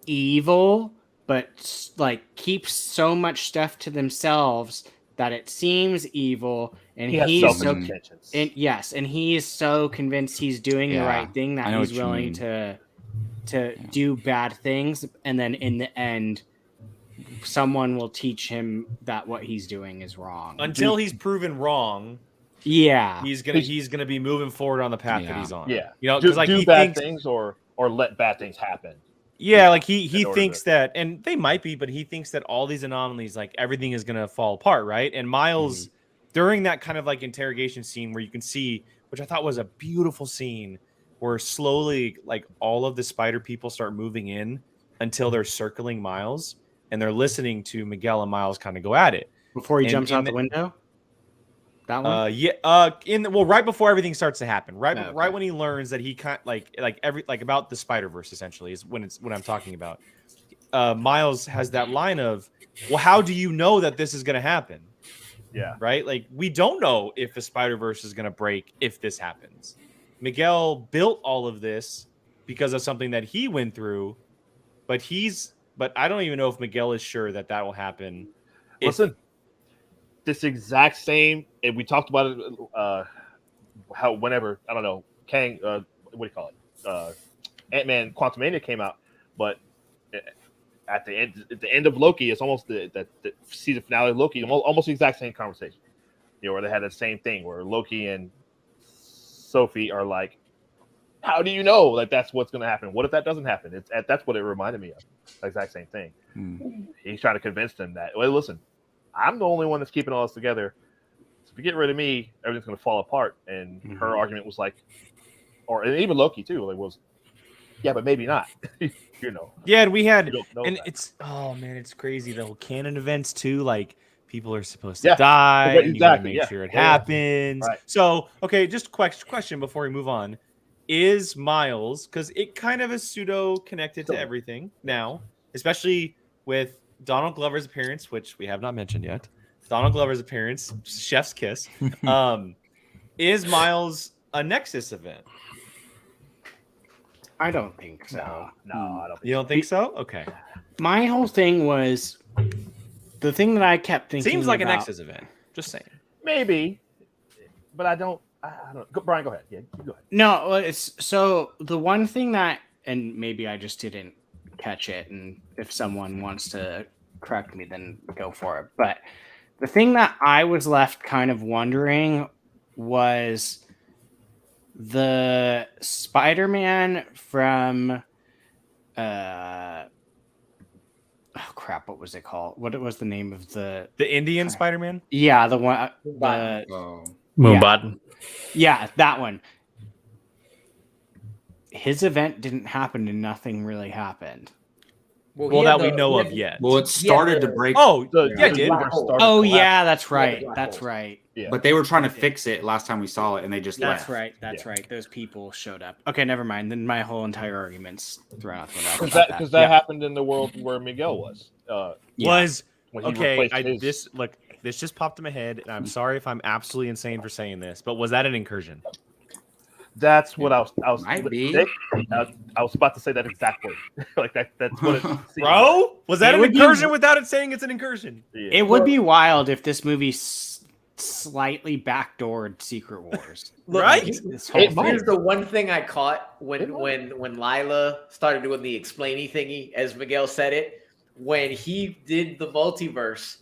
evil, but like keeps so much stuff to themselves that it seems evil, and He has he's so selfish intentions. and yes, and he is so convinced he's doing the Yeah, right thing I that know he's what you willing mean. to do bad things, and then in the end someone will teach him that what he's doing is wrong. until he's proven wrong, Yeah. he's gonna be moving forward on the path that Yeah. he's on. Yeah. You know, do because like do he bad thinks, things or let bad things happen. yeah, like he in order thinks to- that, and they might be, but he thinks that all these anomalies, like everything is gonna fall apart, right? And Miles, during that kind of like interrogation scene where you can see, which I thought was a beautiful scene, where slowly like all of the spider people start moving in until they're circling Miles and they're listening to Miguel and Miles kind of go at it. Before he And jumps in out the window? That one? Right before everything starts to happen, right Oh, okay. right when he learns that he can't like about the Spider-Verse essentially is when I'm talking about. Miles has that line of, well, how do you know that this is going to happen? Yeah. Right? Like, we don't know if the Spider-Verse is going to break if this happens. Miguel built all of this because of something that he went through, but I don't even know if Miguel is sure that will happen. Listen, this exact same, and we talked about it, how whenever, I don't know, Kang, what do you call it? Ant-Man Quantumania came out, but at the end of Loki, it's almost the season finale of Loki, almost the exact same conversation. You know, where they had the same thing, where Loki and Sophie are like, how do you know like that's what's going to happen? What if that doesn't happen? That's what it reminded me of. The exact same thing. He's trying to convince them that, well, listen, I'm the only one that's keeping all this together. So if you get rid of me, everything's going to fall apart. And her argument was like, and even Loki too, like was, yeah, but maybe not. You know. Yeah, and we had, You don't know and that. it's, oh man, it's crazy. The whole canon events too, like people are supposed to die, Exactly, and you gotta make sure it happens. Right. So, okay, just question before we move on. Is Miles, because it kind of is pseudo connected to everything now, especially with Donald Glover's appearance, which we have not mentioned yet. Donald Glover's appearance, chef's kiss. Is Miles a Nexus event? I don't think so. No, I don't. You don't think so? Okay. My whole thing was the thing that I kept thinking. Seems like a about- Nexus event. Just saying. Maybe, but I don't. Brian, go ahead. Yeah, you go ahead. No, it's so the one thing that, and maybe I just didn't catch it, and if someone wants to correct me, then go for it. But the thing that I was left kind of wondering was the Spider-Man from oh crap, what was it called? What was the name of the Indian Spider-Man? Yeah, the one Moonbot. Yeah, that one. His event didn't happen and nothing really happened. Well, that we know of yet. Well, it started to break. Oh, The yeah, it did. universe started Oh collapsing. yeah, that's right. black That's holes. right. Yeah. But they were trying to fix it last time we saw it, and they just That's left. right. That's Yeah. right. Those people showed up. Okay, never mind. Then my whole entire argument's thrown out the window. Because that happened in the world where Miguel was. Was When he okay. replaced his- This just popped in my head, and I'm sorry if I'm absolutely insane for saying this, but was that an incursion? That's what I was. Might be. Nick, I was about to say that exact word. Like that. That's what it seemed like. Bro, was that It an would be- incursion without it saying it's an incursion? Yeah. It would be wild if this movie slightly backdoored Secret Wars. Look, Right? This whole It might. Here's the one thing I caught when Lila started doing the explainy thingy, as Miguel said it, when he did the multiverse.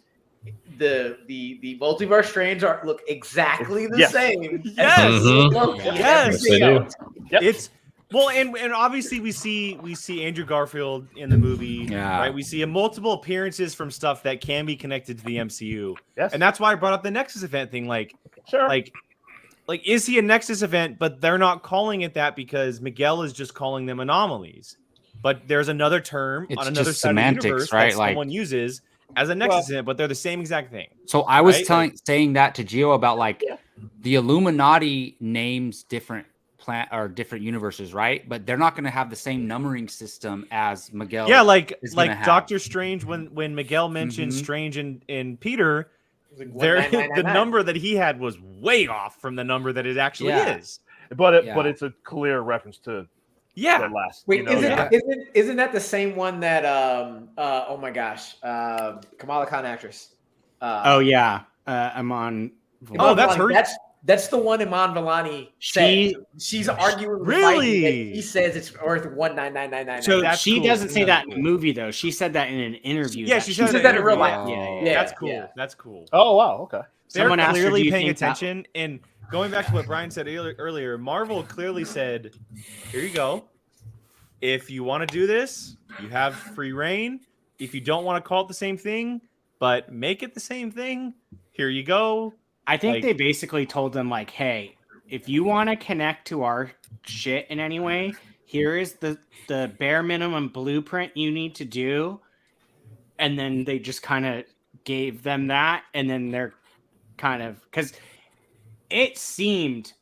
The multiverse strands look exactly the Yes. same. Yes. Yes. They do. Yep. It's well, and obviously we see Andrew Garfield in the movie, Yeah. right? We see multiple appearances from stuff that can be connected to the MCU, Yes. and that's why I brought up the Nexus event thing. Like Sure. is he a Nexus event? But they're not calling it that because Miguel is just calling them anomalies. but there's another term It's on another just side semantics, of the universe right? that Like- someone uses as a nexus in it, but they're the same exact thing. So I was Right? saying that to Gio about like the Illuminati names different different universes, right? But they're not going to have the same numbering system as Miguel. Yeah, like is gonna have. Doctor Strange when Miguel mentioned Strange and Peter, Like there 19999. the number that he had was way off from the number that it actually Yeah. is. But Yeah. it's a clear reference to Yeah. the last. Wait, you know, isn't that the same one that oh my gosh, Kamala Khan actress? Oh yeah, I'm on. Oh, that's her. That's the one Iman Vellani said. She's arguing with Really? Feige that he says it's worth 19999. So That's she cool. doesn't say That's that in the movie though. She said that in an interview. Yeah, that she said that in real life. Yeah. That's cool. Yeah. That's cool. Oh wow, okay. They're Someone asked her, clearly "Do you paying think that-" attention. And going back to what Brian said earlier, Marvel clearly said, here you go. If you want to do this, you have free reign. If you don't want to call it the same thing, but make it the same thing, here you go. I think Like- they basically told them like, "Hey, if you want to connect to our shit in any way, here is the bare minimum blueprint you need to do." And then they just kind of gave them that, and then they're kind of because it seemed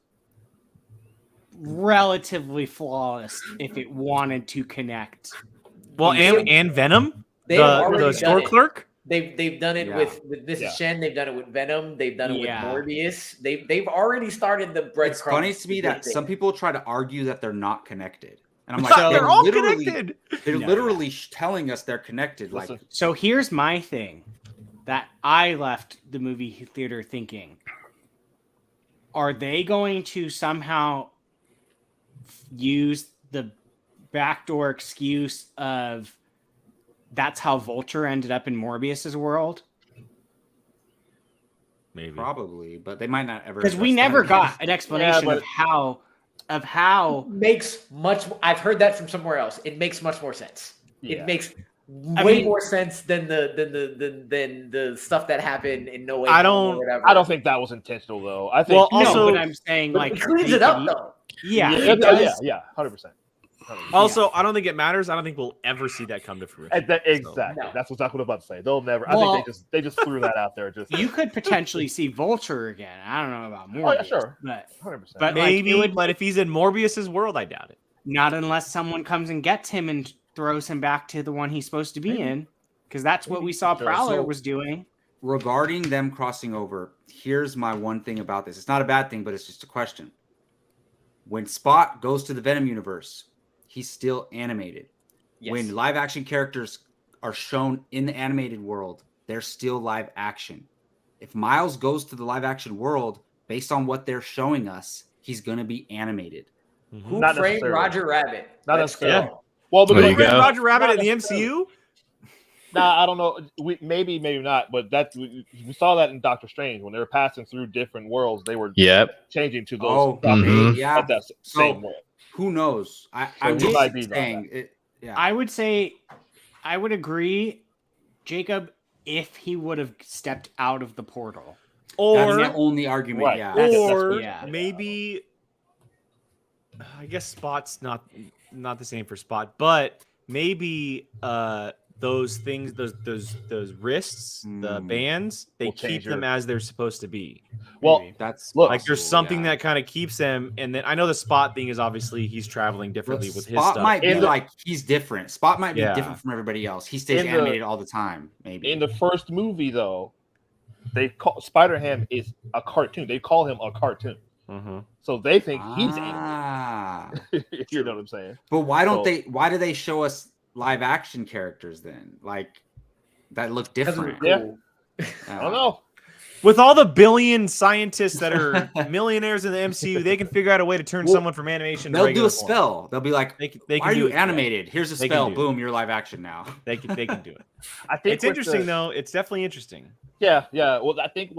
relatively flawless if it wanted to connect. Well, and Venom, They've already the done store it. clerk. They've done it Yeah. with this Yeah. is Shen. They've done it with Venom. They've done it Yeah. with Morbius. They've already started the breadcrumbs. It's funny to me that thing. some people try to argue that they're not connected, and I'm So, like, they're all literally- connected. They're No. literally telling us they're connected. Like, Listen. So here's my thing that I left the movie theater thinking. Are they going to somehow use the backdoor excuse of that's how Vulture ended up in Morbius's world? Maybe. probably, but they might not ever. Because we address never that. got an explanation but- of how makes much. I've heard that from somewhere else. It makes much more sense. Yeah. It makes I way mean- more sense than the stuff that happened in No Way I Home don't- or whatever. I don't think that was intentional though. I think Well, no, also- but I'm saying But like it cleans they it up could- though. Yeah, yeah, it does. yeah, 100%. Also, I don't think it matters. I don't think we'll ever see that come to fruition. Exactly. No. That's exactly what I'm about to say. They'll never. Well- I think they just threw that out there. Just You could potentially see Vulture again. I don't know about Morbius, yeah, sure. but 100%. But- Maybe, like, it would- but if he's in Morbius's world, I doubt it. not unless someone comes and gets him and throws him back to the one he's supposed to be in, because that's what we saw Sure. Prowler So- was doing. Regarding them crossing over, here's my one thing about this. It's not a bad thing, but it's just a question. When Spot goes to the Venom universe, he's still animated. Yes. When live action characters are shown in the animated world, they're still live action. If Miles goes to the live action world, based on what they're showing us, he's going to be animated. Who Not framed necessarily. Roger Rabbit? Not Let's necessarily. go. Well, There because you go. Roger Rabbit Not in the necessarily. MCU? Nah, I don't know. Maybe not. But we saw that in Doctor Strange when they were passing through different worlds. They were Yep. changing to those. Oh, Mhm. yeah. At that So- same world. Who knows? I'm he just might be wrong. saying it. Yeah. I would say, I would agree, Jacob, if he would have stepped out of the portal. That's Or the only argument. Right. Yeah. That's- or yeah. maybe I guess Spot's not the same for Spot, but maybe those things, those wrists, the bands, they Will keep change them your- as they're supposed to be. Well, Maybe. That's Look, Like there's possible, something yeah. that kind of keeps them, and then I know the Spot thing is obviously he's traveling differently with his Spot stuff. might be In the- like he's different. Spot might be Yeah. different from everybody else. He stays In the- animated all the time. Maybe in the first movie, though, they call Spider-Ham is a cartoon. They call him a cartoon, Mhm. so they think he's ah. animated. You know what I'm saying? But why don't So- they? Why do they show us live action characters then? Like that look different. Yeah. I don't know. With all the billion scientists that are millionaires in the MCU, they can figure out a way to turn Well, someone from animation to They'll do regular a form. spell. They'll be like, They can "Why are do you it. animated? Here's a They can spell. do it. Boom, you're live action now." They can do it. I think It's with interesting though. It's definitely interesting. Yeah, yeah. Well, I think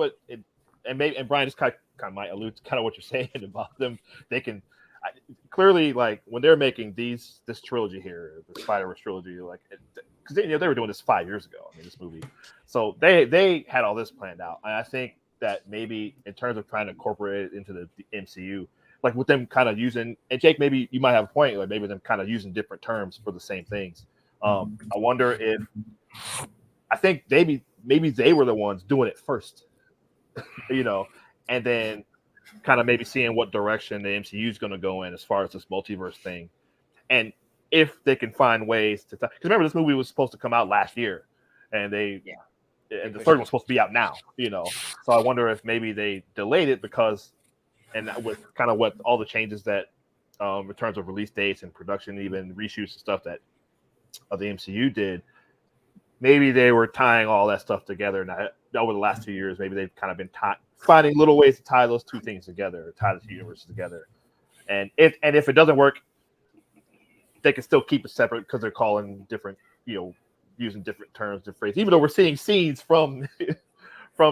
and Brian just kind of might allude to kind of what you're saying about them. They can clearly like when they're making this trilogy here, the Spider-Verse trilogy, like because they were doing this 5 years ago. I mean, this movie, so they had all this planned out, and I think that maybe in terms of trying to incorporate it into the MCU, like with them kind of using, and Jake, maybe you might have a point, like maybe them kind of using different terms for the same things. I wonder if, I think maybe they were the ones doing it first, and then kind of maybe seeing what direction the MCU is going to go in as far as this multiverse thing, and if they can find ways to, because remember this movie was supposed to come out last year, and and the third one's supposed to be out now, So I wonder if maybe they delayed it because, and with kind of what all the changes that, in terms of release dates and production, even reshoots and stuff that the MCU did, maybe they were tying all that stuff together. And over the last 2 years, maybe they've kind of been finding little ways to tie those two things together, tie the two universes together. And if it doesn't work, they can still keep it separate because they're calling different, using different terms and phrases, even though we're seeing scenes from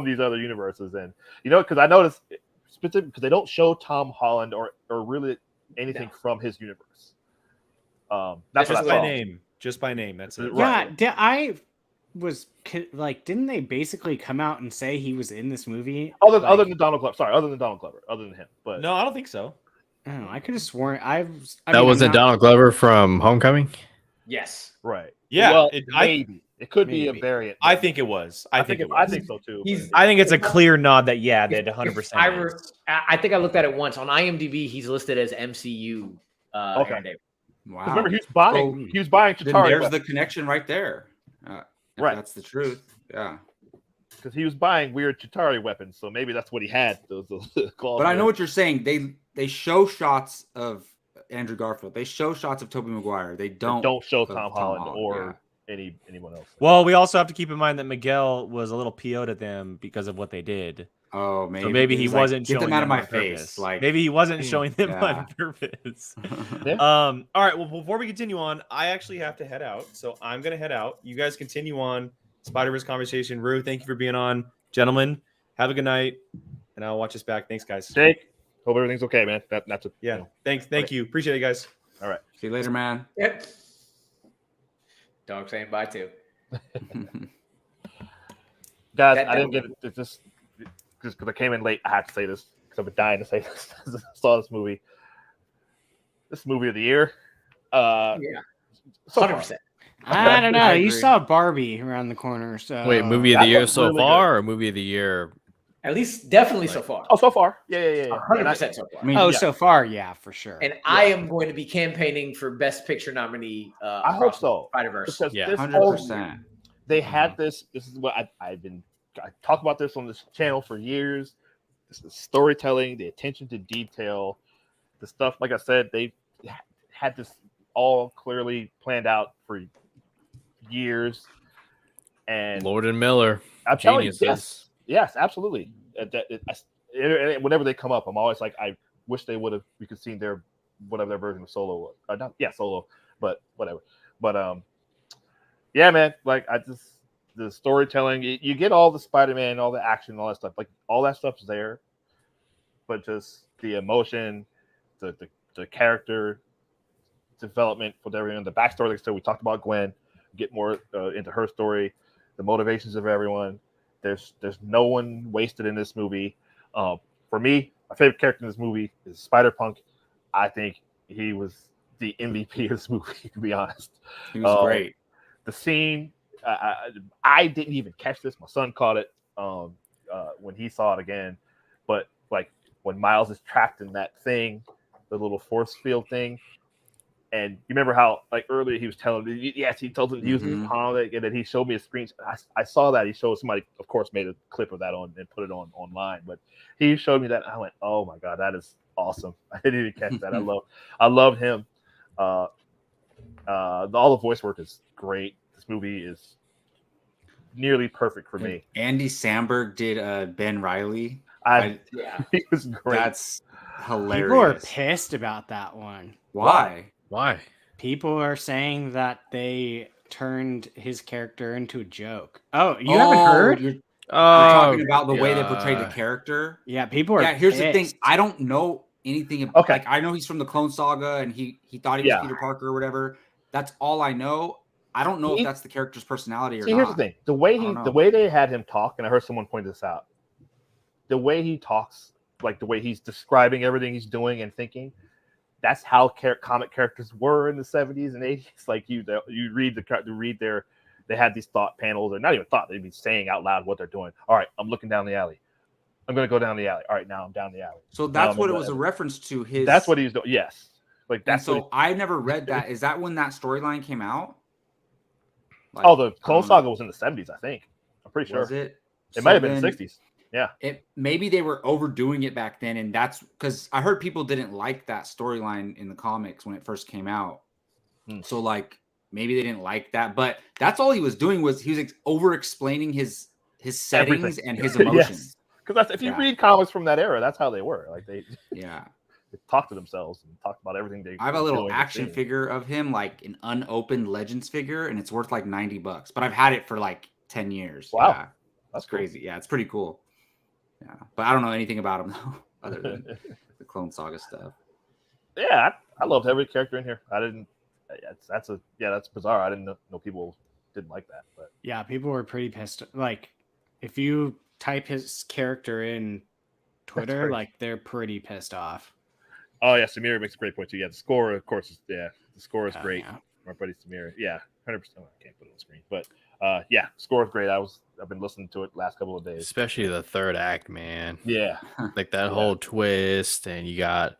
these other universes. And because I noticed specifically because they don't show Tom Holland or really anything from his universe. That's just what I by saw. name. Just by name. That's it. Yeah, I was like, didn't they basically come out and say he was in this movie? Other than Donald Glover. Sorry, other than Donald Glover. Other than him. But No, I don't think so. Oh, I could have sworn That wasn't Donald Glover from Homecoming? Yes. Right. Yeah. Well, maybe. It could be a maybe. variant. I think it was. I think so too. I think it's a clear nod that that 100%. I think I looked at it once on IMDb. He's listed as MCU. Okay. Aaron Davis. Wow. Remember, he was buying Then Chitauri. there's the connection right there. Right. That's the truth. Yeah. Because he was buying weird Chitauri weapons, so maybe that's what he had. Those claws. But I know what you're saying. They show shots of Andrew Garfield. They show shots of Tobey Maguire. They don't show of Tom Holland or anyone else. Well, we also have to keep in mind that Miguel was a little PO'd at them because of what they did. Oh, maybe. So maybe he He's wasn't get showing them out of my on face. purpose. Like Maybe he wasn't showing them yeah. on purpose. Yeah. All right. Well, before we continue on, I actually have to head out. So I'm going to head out. You guys continue on Spider-Verse conversation. Rue, thank you for being on. Gentlemen, have a good night. And I'll watch us back. Thanks, guys. Jake, hope everything's okay, man. That's it. Yeah. Thank you. Appreciate it, guys. All right. See you later, man. Yep. Dog saying bye too. Guys, That I didn't don't- get it just because I came in late. I have to say this because I've been dying to say this. I saw this movie. This movie of the year. Yeah. So far. 100%. I don't know. I You agree. saw Barbie around the corner, so Wait, movie of the that year looks so really far, or movie of the year? At least definitely so far. Oh, so far. Yeah. 100% so far. I mean, Oh, yeah. so far, yeah, for sure. And I am going to be campaigning for Best Picture nominee. I hope so. Spider-Verse. Because Yeah. this 100%. they had this. This is what I talk about this on this channel for years. This is storytelling, the attention to detail, the stuff. Like I said, they had this all clearly planned out for years. And Lord and Miller. I'm telling you, Geniuses. yes, absolutely. Whenever they come up, I'm always like, I wish they would have. We could see whatever their version of Solo was. Solo, but whatever. But yeah, man. Like the storytelling, you get all the Spider-Man, all the action, all that stuff. Like all that stuff's there, but just the emotion, the character development for everyone, the backstory. Like I said, we talked about Gwen. Get more into her story, the motivations of everyone. There's no one wasted in this movie. For me, my favorite character in this movie is Spider-Punk. I think he was the MVP of this movie, to be honest. He was great. The scene, I didn't even catch this. My son caught it when he saw it again. But like when Miles is trapped in that thing, the little force field thing, and you remember how like earlier he was telling me, yes, he told him to use his palm, and then he showed me a screen. I saw that. He showed somebody, of course, made a clip of that and put it online. But he showed me that. And I went, oh my god, that is awesome. I didn't even catch that. I love him. All the voice work is great. This movie is nearly perfect for me. Andy Samberg did Ben Reilly. He was great. That's hilarious. People are pissed about that one. Why? Why? People are saying that they turned his character into a joke. Oh, you haven't heard? You're talking about the way they portrayed the character. Yeah, people are. Yeah, here's the thing. pissed. I don't know anything about. Okay. Like, I know he's from the Clone Saga, and he thought he was Peter Parker or whatever. That's all I know. I don't know if that's the character's personality or not. Here's the thing: the way they had him talk, and I heard someone point this out. The way he talks like the way he's describing everything he's doing and thinking. That's how comic characters were in the 70s and 80s. Like you read they had these thought panels, or not even thought, they'd be saying out loud what they're doing. All right, I'm looking down the alley. I'm going to go down the alley. All right, now I'm down the alley. So that's what it was a reference to. That's what he's doing. Yes. Like that's so I never read that. Is that when that storyline came out? Like, the Clone Saga was in the 70s, I think. I'm pretty sure. Was it? It might have been the 60s. Yeah. Maybe they were overdoing it back then, and that's because I heard people didn't like that storyline in the comics when it first came out. So like maybe they didn't like that, but that's all he was doing was he was over explaining his settings and his emotions. Because if you read comics from that era, that's how they were. Like they talked to themselves and talked about everything they. I have a little action figure of him, like an unopened Legends figure, and it's worth like $90. But I've had it for like 10 years. Wow, yeah. That's crazy. Cool. Yeah, it's pretty cool. Yeah, but I don't know anything about him though, other than the Clone Saga stuff. Yeah, I loved every character in here. I didn't. That's bizarre. I didn't know people didn't like that. But yeah, people were pretty pissed. Like if you type his character in Twitter, like they're pretty pissed off. Oh yeah, Samira makes a great point too. Yeah, the score, of course, the score is great. Yeah. My buddy Samira, 100%. I can't put it on the screen, but score is great. I've been listening to it last couple of days, especially the third act, man. Yeah, like that whole twist, and you got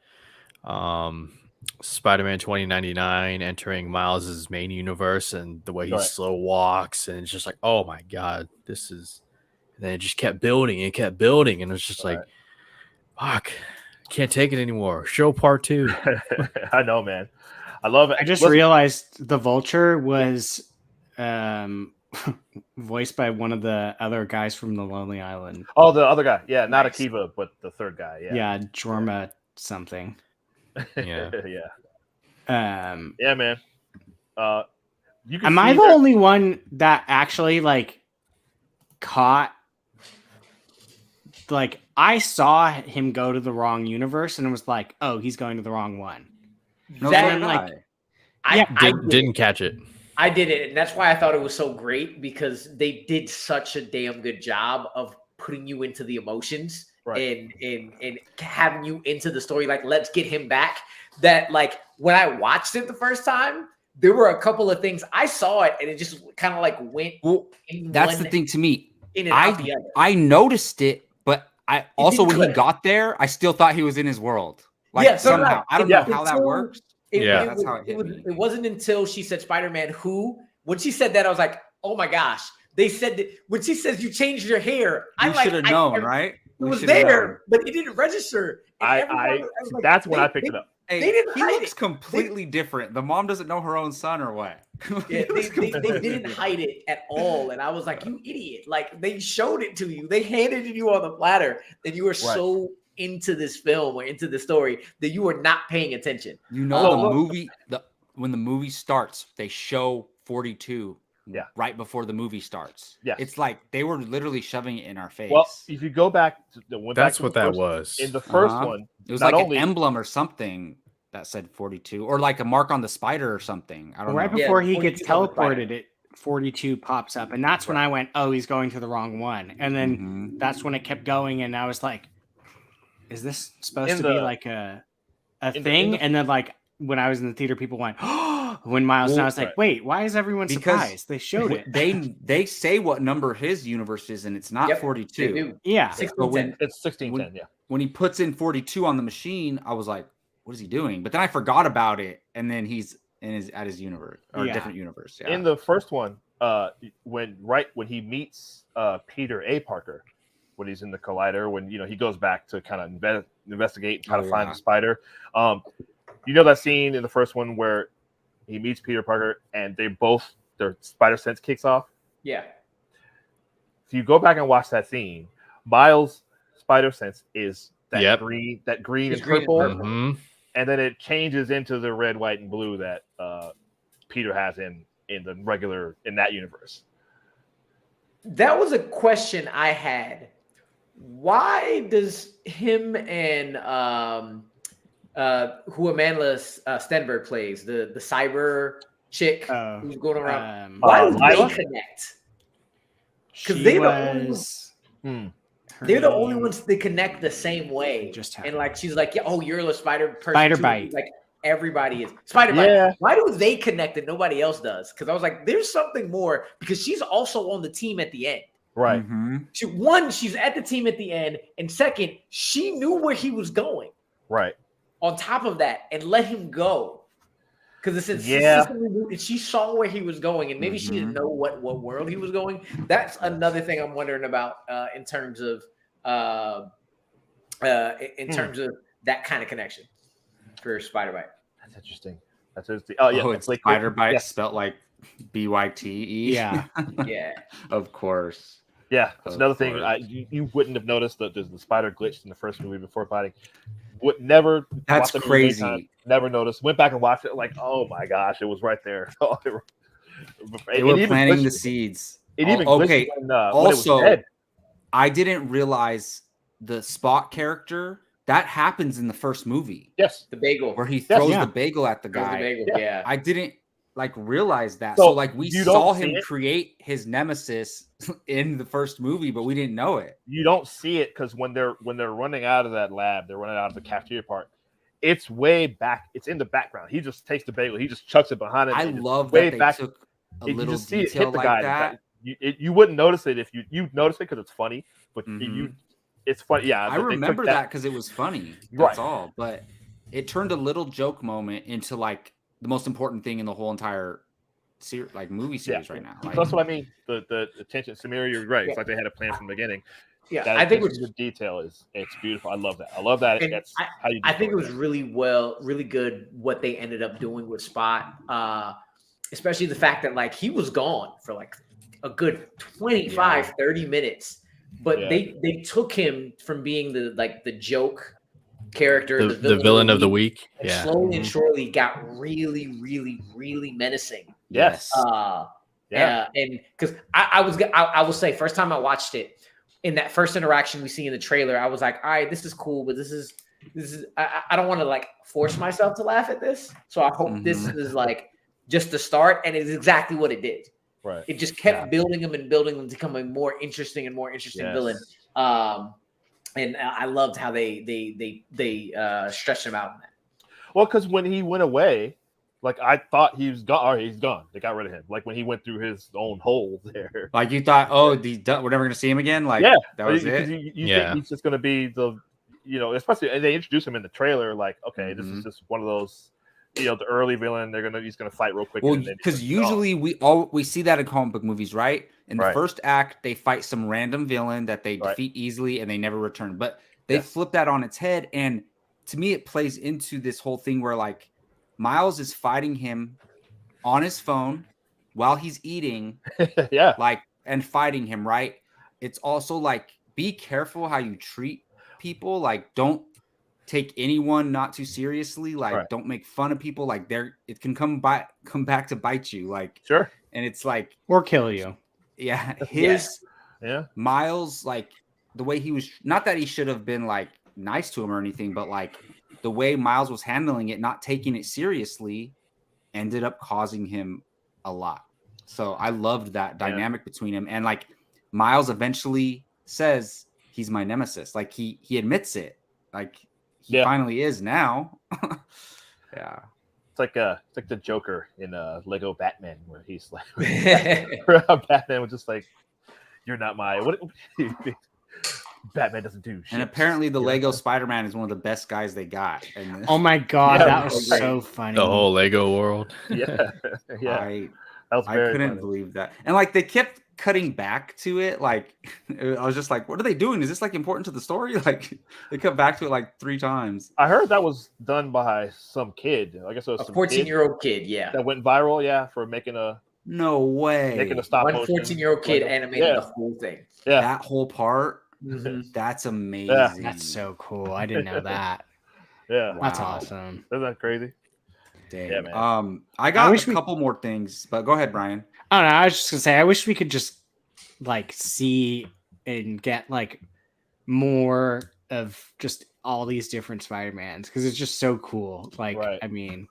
Spider-Man 2099 entering Miles's main universe, and the way he slow walks, and it's just like, oh my god, this is. And then it just kept building and kept building, and it's just like, fuck, can't take it anymore. Show part 2. I know, man. I love it. I just realized the Vulture was voiced by one of the other guys from the Lonely Island. Oh, the other guy. Yeah, not Akiva, but the third guy. Yeah, Jorma something. Yeah. Yeah, man. Am I the only one that actually like caught? Like I saw him go to the wrong universe and it was like, oh, he's going to the wrong one. No, I didn't catch it. I did it, and that's why I thought it was so great, because they did such a damn good job of putting you into the emotions and having you into the story. Like, let's get him back. That like when I watched it the first time, there were a couple of things I saw it, and it just kind of like went. Well, that's the thing to me. In and out the other. I noticed it, but I also when he got there, I still thought he was in his world. Like somehow, I don't know how that works. That's how it hit me. It wasn't until she said Spider-Man who, when she said that, I was like, oh my gosh. They said that when she says you changed your hair, I should have known, right? It was there, but it didn't register. That's when I picked it up. Hey, they didn't hide looks completely different. The mom doesn't know her own son or what? Yeah, they didn't hide it at all. And I was like, you idiot. Like, they showed it to you. They handed it to you on the platter. And you were so into this film or into the story that you were not paying attention. You know, the movie, when the movie starts, they show 42 right before the movie starts. Yeah. It's like they were literally shoving it in our face. Well, if you go back to that's what that was. In the first one, it was like an emblem or something that said 42, or like a mark on the spider or something. I don't know. Right before he gets teleported, it 42 pops up, and that's when I went, oh, he's going to the wrong one. And then that's when it kept going, and I was like, is this supposed to be like a thing? And then like when I was in the theater, people went, oh, when Miles, and I was like, wait, why is everyone surprised? They showed it. They say what number his universe is, and it's not 42. Yeah. It's 1610, When he puts in 42 on the machine, I was like, what is he doing? But then I forgot about it, and then he's at his universe or a different universe. Yeah. In the first one, when he meets Peter A. Parker, when he's in the collider, when he goes back to kind of investigate and try to find the spider. You know that scene in the first one where he meets Peter Parker and their spider sense kicks off? Yeah. If you go back and watch that scene, Miles' spider sense is that green and purple. Mm-hmm. And then it changes into the red, white, and blue that Peter has in that universe. That was a question I had. Why does him and who Amanda Stenberg plays, the cyber chick who's going around, why do they connect? Because they was they're the only ones that connect the same way. Just and like she's like, yeah, oh, you're a spider person. Spider too. bite. Like everybody is spider bite. Why do they connect and nobody else does? Because I was like, there's something more because she's also on the team at the end. Right. She's at the team at the end, and second, she knew where he was going. Right. On top of that, and let him go. Because it's she saw where he was going, and maybe she didn't know what world he was going. That's another thing I'm wondering about in terms of terms of that kind of connection for Spider-Bite. That's interesting. That's interesting. Oh yeah, it's like Spider-Bite spelled like B-Y-T-E. Yeah, yeah, of course. Yeah, that's another thing. You wouldn't have noticed that there's the spider glitch in the first movie before fighting. Would never. That's crazy. Never noticed. Went back and watched it. Like, oh my gosh, it was right there. They were planting the seeds. It even okay. When also, it was dead. I didn't realize the Spot character that happens in the first movie. Yes, the bagel where he throws the bagel at the guy. The bagel, yeah, I didn't realize that. So like we saw him create his nemesis in the first movie, but we didn't know it. You don't see it because when they're running out of that lab, they're running out of the cafeteria part. It's way back. It's in the background. He just takes the bagel. He just chucks it behind him. I love that they took a little detail like that. You wouldn't notice it if you notice it because it's funny, but it's funny. Yeah, I remember that because it was funny. That's all. But it turned a little joke moment into like the most important thing in the whole entire movie series right now. Like, that's what I mean. The attention, Samira, you're right. It's like they had a plan from the beginning. Yeah, I think the detail it's beautiful. I love that. I love that. That's how you. I think it was really good what they ended up doing with Spot, especially the fact that like he was gone for like a good 25-30 minutes, but they took him from being the joke character, the villain of the week, and slowly and surely got really, really, really menacing. Yes. And because I will say, first time I watched it, in that first interaction we see in the trailer, I was like, all right, this is cool, but this is I don't want to like force myself to laugh at this. So I hope this is like just the start, and it's exactly what it did. Right. It just kept building them to become a more interesting villain. And I loved how they stretched him out in that. Well, because when he went away, like I thought he was gone. Or he's gone. They got rid of him. Like when he went through his own hole there. Like you thought, we're never going to see him again. Like that was it. You think he's just going to be especially and they introduce him in the trailer. Like, okay, this is just one of those. The early villain. He's gonna fight real quick. Well, because usually we see that in comic book movies, right? In the first act, they fight some random villain that they defeat easily and they never return. But they flip that on its head, and to me, it plays into this whole thing where like Miles is fighting him on his phone while he's eating, and fighting him. Right? It's also like be careful how you treat people. Like don't take anyone not too seriously. Like don't make fun of people. Like it can come back to bite you. Like sure. And it's like or kill you. Yeah. Miles, like the way he was, not that he should have been like nice to him or anything, but like the way Miles was handling it, not taking it seriously, ended up causing him a lot. So I loved that dynamic between him. And like Miles eventually says he's my nemesis. Like he admits it. Like he finally is now. Yeah. It's like the Joker in Lego Batman, where he's like Batman was just like, "You're not my what." Batman doesn't do shit. And apparently, the Lego Spider-Man is one of the best guys they got. And oh my god, that was so funny. The whole Lego world. Yeah. I couldn't believe that. And like they kept cutting back to it. Like I was just like, what are they doing? Is this like important to the story? Like they cut back to it like 3 times. I heard that was done by some kid. I guess it was a 14-year-old kid. Yeah, that went viral. Yeah, for making a stop motion. 14-year-old kid animated the whole thing. Yeah, that whole part. That's amazing. Yeah. That's so cool. I didn't know that. Yeah, that's awesome. Isn't that crazy? Dang. Yeah, man. I got a couple more things, but go ahead, Brian. I don't know. I was just gonna say, I wish we could just like see and get like more of just all these different Spider-Mans because it's just so cool. Like, I mean,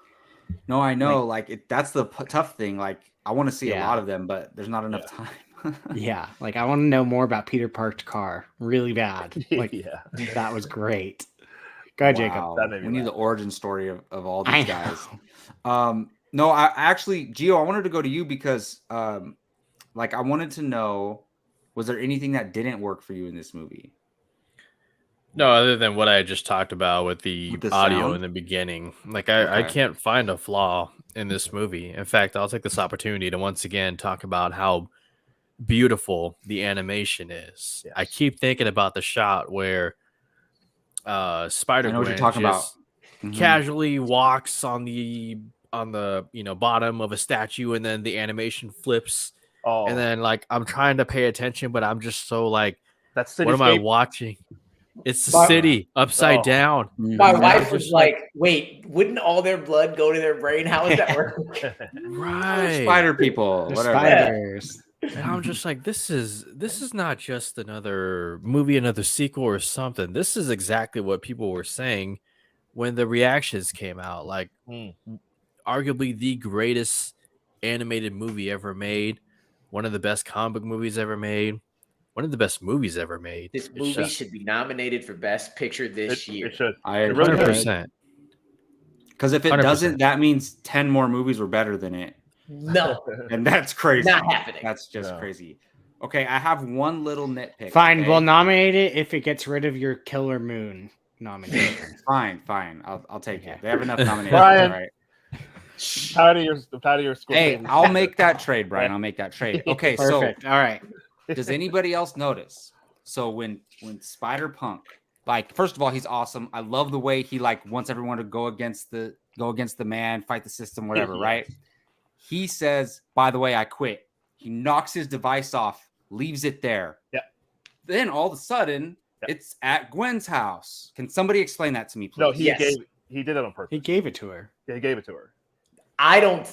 no, I know. Like that's the tough thing. Like, I want to see a lot of them, but there's not enough time. Yeah, like I want to know more about Peter Park's car really bad. Like yeah. that was great. Go ahead, Jacob. Wow. That made me We need the laugh. origin story of all I these guys. No, I actually, Gio, I wanted to go to you because like I wanted to know, was there anything that didn't work for you in this movie? No, other than what I just talked about with the With the audio sound? in the beginning. Like I Okay. can't find a flaw in this movie. In fact, I'll take this opportunity to once again talk about how beautiful the animation is. I Yes. keep thinking about the shot where I Spider know what you're Gwen talking about. just Mhm. casually walks on the bottom of a statue, and then the animation flips, Oh, and then like I'm trying to pay attention, but I'm just so like, that's what am I cityscape. watching? It's the My- city upside Oh. down. My Mhm. wife I was just, like, "Wait, wouldn't all their blood go to their brain? How is that working?" Right. Spider people, The whatever. spiders. And I'm just like, this is not just another movie, another sequel or something. This is exactly what people were saying when the reactions came out. Like, arguably the greatest animated movie ever made, one of the best comic book movies ever made, one of the best movies ever made. This It's movie just should be nominated for Best Picture this year. It should. I It really agree. should. 100%. Because if it 100%. doesn't, that means 10 more movies were better than it. No, And that's crazy. not happening. That's just No. crazy. Okay, I have one little nitpick. Fine, okay? we'll nominate it if it gets rid of your Killer Moon nomination. Fine. I'll take Okay. it. They have enough nominations, Brian. all right? Tired of your score. Hey, I'll make that trade, Brian. I'll make that trade. Okay, Perfect. All right. so does anybody else notice? So when Spider-Punk, like, first of all, he's awesome. I love the way he like wants everyone to go against the man, fight the system, whatever, Yeah. right? He says, by the way, I quit. He knocks his device off, leaves it there. Yeah. Then all of a sudden, it's at Gwen's house. Can somebody explain that to me, please? No, he Yes. did it on purpose. He gave it to her. Yeah, he gave it to her. I don't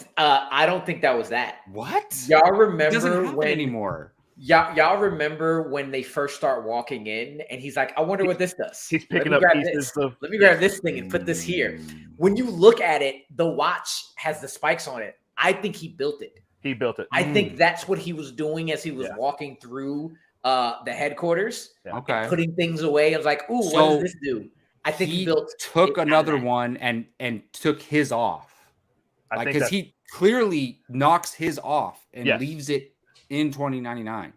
think that was that. What? Y'all It doesn't remember happen when anymore. y'all remember when they first start walking in and he's like, I wonder what this does. He's Let picking me up grab pieces this. of. Let me grab this thing and put this here. When you look at it, the watch has the spikes on it. I think he built it. He built it. I think that's what he was doing as he was Yeah. walking through the headquarters, Okay. putting things away. I was like, ooh, So what does this do? I think he built took it out of another that. one and took his off. I Like, think because that he clearly knocks his off and Yes. leaves it in 2099.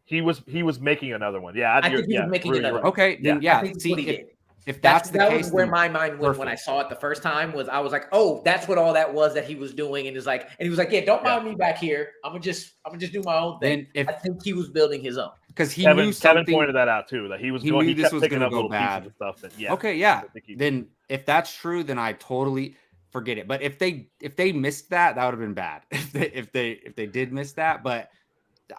he was making another one. Yeah, I think he was making really another right. one. Okay, then I yeah. think that's See, what he did. if that's the that case, was where then my mind went when I perfect. saw it the first time. Was I was like, oh, that's what all that was that he was doing, and he was like, yeah, don't mind me back here. I'm gonna just do my own thing. Then I think he was building his own. because he Kevin knew something. pointed that out too. That he was he going. knew He this kept was picking gonna up go little bad. pieces of stuff. That, yeah. Okay, yeah. I think he- Then if that's true, then I totally forget it. But if they missed that, that would have been bad. If they did miss that, but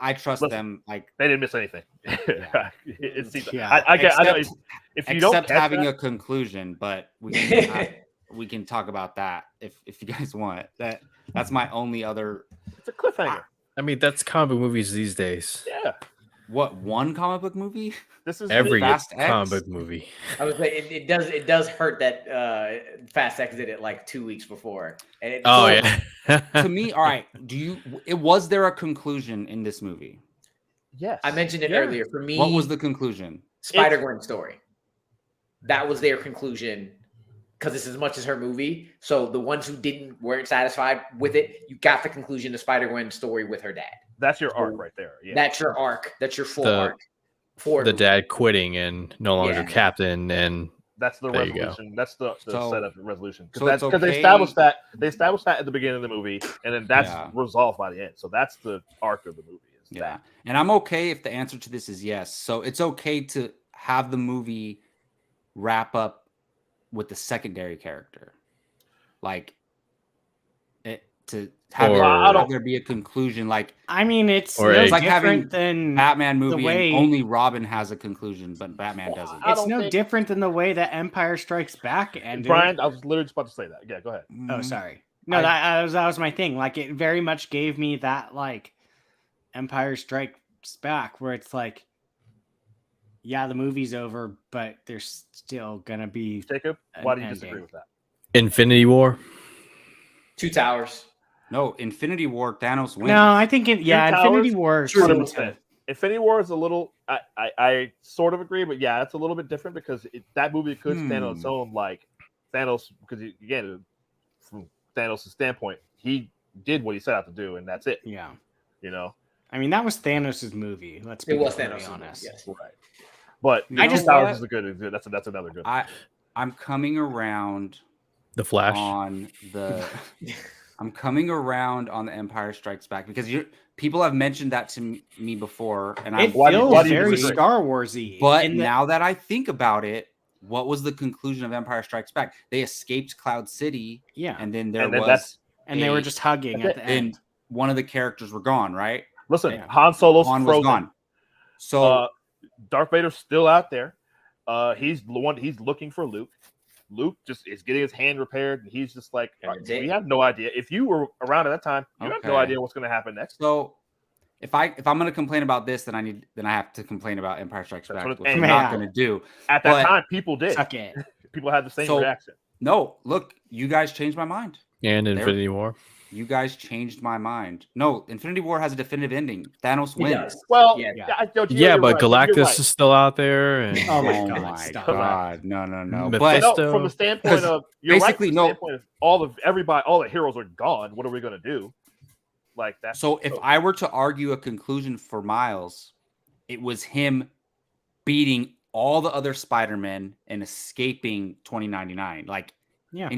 I trust Listen, them. Like, they didn't miss anything. Yeah. it seems. Yeah. I know except, if you don't except catch having that, a conclusion, but we can talk about that if you guys want. That's my only other. it's a cliffhanger. I mean, that's comic book movies these days. Yeah, What, one comic book movie? this is Every Fast comic X? book movie. I was like, it does hurt that Fast X did it like 2 weeks before. And it, Oh so- yeah. To me, all right. Was there a conclusion in this movie? Yes. I mentioned it Yeah. earlier. For me, What was the conclusion? Spider-Gwen story. That was their conclusion because it's as much as her movie. So the ones who weren't satisfied with it, you got the conclusion of Spider-Gwen story with her dad. That's your arc right there. Yeah. That's your arc. That's your full The- arc. For The dad quitting and no longer Yeah. captain, and That's the There you go. resolution. That's the So- setup resolution. so it's Because they okay- established that at the beginning of the movie, and then that's Yeah. resolved by the end. So that's the arc of the movie. Is Yeah. that. And I'm okay if the answer to this is yes. So it's okay to have the movie wrap up with the secondary character. Like to have, Or- have there be a conclusion. Like I mean, it's Or no a- like having different than Batman movie, way- and only Robin has a conclusion, but Batman doesn't. I it's don't no think- different than the way that Empire Strikes Back ended. Brian, I was literally just about to say that. Yeah, go ahead. Oh, sorry. No, I- that was my thing. Like, it very much gave me that like Empire Strikes Back, where it's like, yeah, the movie's over, but there's still gonna be Jacob, An why do you ending. disagree with that? Infinity War. 2 Towers. No, Infinity War, Thanos wins. No, I think Infinity Towers, War. 100%. Infinity War is a little. I sort of agree, but yeah, it's a little bit different because that movie could stand on its own, like Thanos. Because again, from Thanos' standpoint, he did what he set out to do, and that's it. Yeah, you know. I mean, that was Thanos' movie. Let's be honest. Yes. Right. But Towers is a good. That's another good. I'm coming around. The Flash on the. I'm coming around on the Empire Strikes Back because people have mentioned that to me before, and it feels very Star Warsy. But now that I think about it, what was the conclusion of Empire Strikes Back? They escaped Cloud City, and then they were just hugging at the end. And one of the characters were gone, right? Listen, Han Solo's Han frozen. was gone. So Darth Vader's still out there. He's looking for Luke. Luke just is getting his hand repaired, and he's just like, we have no idea. If you were around at that time, you have no idea what's going to happen next. So, if I'm going to complain about this, then I have to complain about Empire Strikes Back, which I'm not going to do. At that time, people did. Suck it. People had the same reaction. No, look, you guys changed my mind. And Infinity War. You guys changed my mind. No, Infinity War has a definitive ending. Thanos wins. Well, but Galactus is still out there. And... oh my god! No. But from the standpoint of basically all the heroes are gone. What are we going to do? Like that. So if I were to argue a conclusion for Miles, it was him beating all the other Spider-Men and escaping 2099. And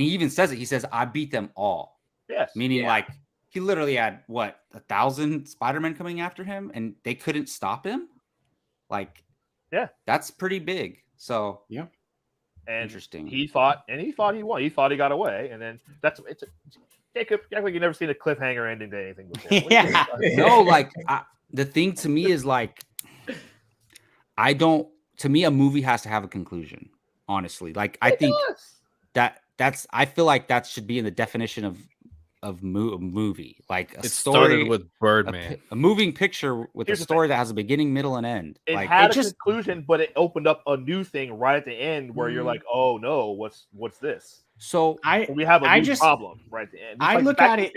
he even says it. He says, "I beat them all." Yes. Meaning he literally had 1,000 Spider-Men coming after him and they couldn't stop him. That's pretty big. So and interesting. He thought he won. He thought he got away. And then Jacob, you act like you've never seen a cliffhanger ending to anything before. No, the thing to me is to me, a movie has to have a conclusion, honestly. I think I feel like that should be in the definition of movie, it story started with Birdman, a moving picture with a story that has a beginning, middle, and end. It had a conclusion, but it opened up a new thing right at the end where you're like, oh no, what's this? So we have a new problem right at the end. I look at it.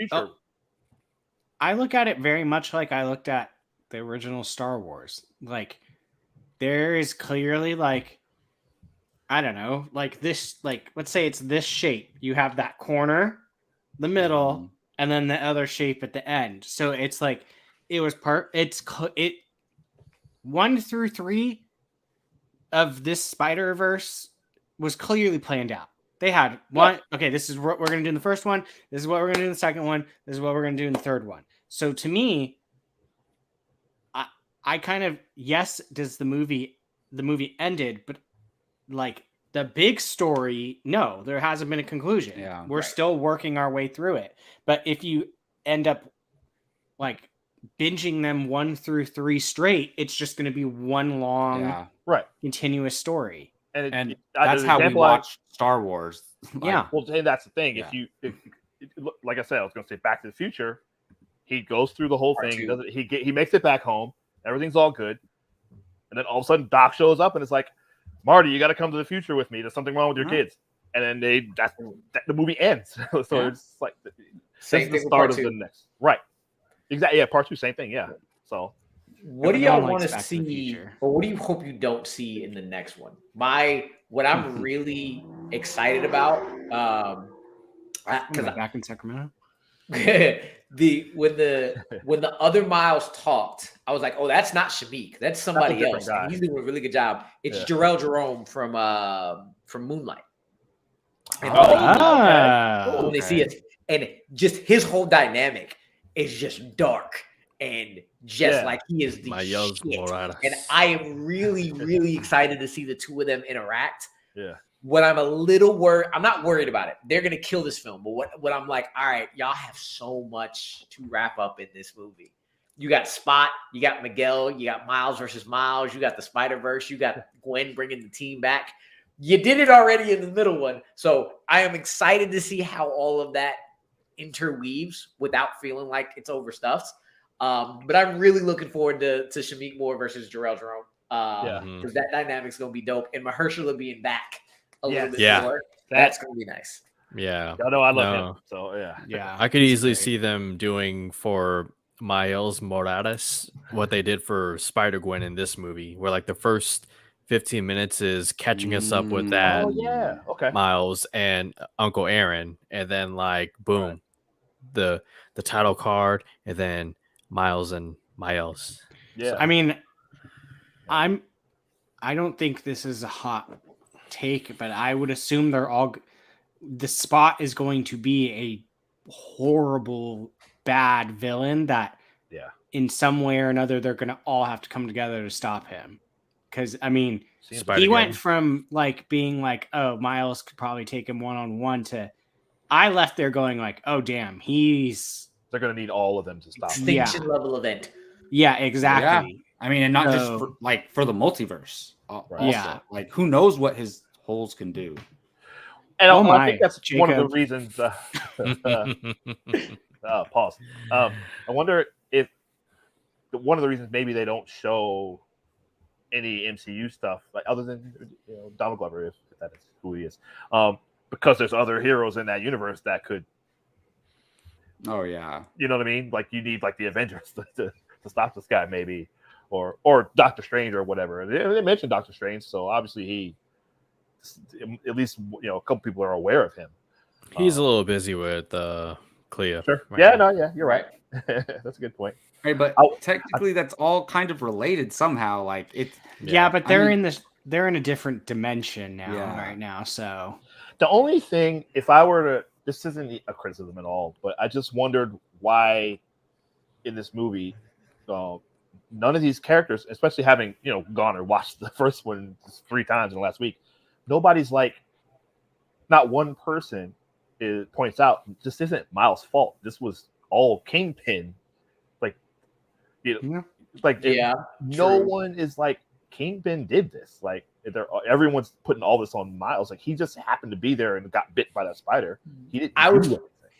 I look at it very much like I looked at the original Star Wars. There is clearly I don't know, this, let's say it's this shape. You have that corner, the middle, and then the other shape at the end. So it's it 1 through 3 of this Spider-Verse was clearly planned out. They had one. Okay, this is what we're going to do in the first one. This is what we're going to do in the second one. This is what we're going to do in the third one. So to me, I kind of, does the movie ended, but the big story, no, there hasn't been a conclusion. Yeah, we're still working our way through it. But if you end up binging them 1 through 3 straight, it's just going to be one long, continuous story. And that's how we watch Star Wars. Well, that's the thing. If like I said, I was going to say Back to the Future. He goes through the whole thing. He makes it back home. Everything's all good. And then all of a sudden, Doc shows up and it's like, Marty, you got to come to the future with me. There's something wrong with your kids. And then the movie ends. So it's like same the start of the next. Right. Exactly. Yeah. Part 2, same thing. Yeah. So what do y'all want to see, or what do you hope you don't see in the next one? What I'm really excited about, because back in Sacramento. when the other Miles talked, I was like, oh, that's not Shamik. That's somebody else. He's doing a really good job. It's Jarrell Jerome from Moonlight. And when they see it, and just his whole dynamic is just dark and just like he is the shit. And I am really, really excited to see the two of them interact. Yeah. What I'm a little worried, I'm not worried about it. They're going to kill this film. But what I'm like, all right, y'all have so much to wrap up in this movie. You got Spot, you got Miguel, you got Miles versus Miles, you got the Spider-Verse, you got Gwen bringing the team back. You did it already in the middle one. So I am excited to see how all of that interweaves without feeling like it's overstuffed. But I'm really looking forward to Shamik Moore versus Jarrell Jerome. Because that dynamic's going to be dope. And Mahershala being back a little bit more. That's going to be nice. Yeah. I know I love him. So Yeah. I could easily see them doing for Miles Morales what they did for Spider-Gwen in this movie, where like the first 15 minutes is catching us up with that Oh yeah. Okay. Miles and Uncle Aaron, and then like boom, the title card, and then Miles and Miles. Yeah. I mean, I don't think this is a hot take, but I would assume the Spot is going to be a horrible, bad villain that in some way or another they're going to all have to come together to stop him. Because I mean, he went from like being like, oh, Miles could probably take him one-on-one to I left there going like, oh damn, they're going to need all of them to stop him. Extinction level event. Yeah, exactly. Yeah. I mean, and not just for the multiverse. Also. Yeah. Like, who knows what his holes can do? And I think that's one of the reasons. Pause. I wonder if one of the reasons maybe they don't show any MCU stuff, like other than Donald Glover, if that is who he is, because there's other heroes in that universe that could. Oh yeah. You know what I mean? Like you need like the Avengers to stop this guy, maybe, or Doctor Strange or whatever. They mentioned Doctor Strange, so obviously he, at least a couple people are aware of him. He's a little busy with Clea. Sure. Right you're right. That's a good point. Right, but technically that's all kind of related somehow. Like it's but they're in a different dimension now right now. So the only thing, if I were to, this isn't a criticism at all, but I just wondered why in this movie none of these characters, especially having gone and watched the first one 3 times in the last week, nobody's like, not one person points out this isn't Miles' fault. This was all Kingpin. No one is like Kingpin did this. Like everyone's putting all this on Miles. Like he just happened to be there and got bit by that spider. He didn't.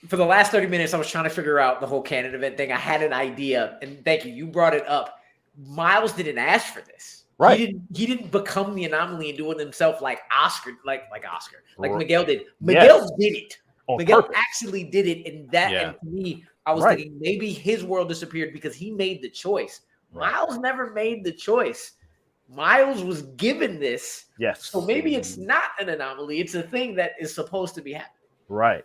For the last 30 minutes, I was trying to figure out the whole canon event thing. I had an idea, and thank you. You brought it up. Miles didn't ask for this. Right. He didn't become the anomaly and do it himself like Oscar, like Miguel did. Miguel did it. Miguel actually did it, and to me, I was thinking maybe his world disappeared because he made the choice. Right. Miles never made the choice. Miles was given this. Yes. So maybe it's not an anomaly. It's a thing that is supposed to be happening. Right.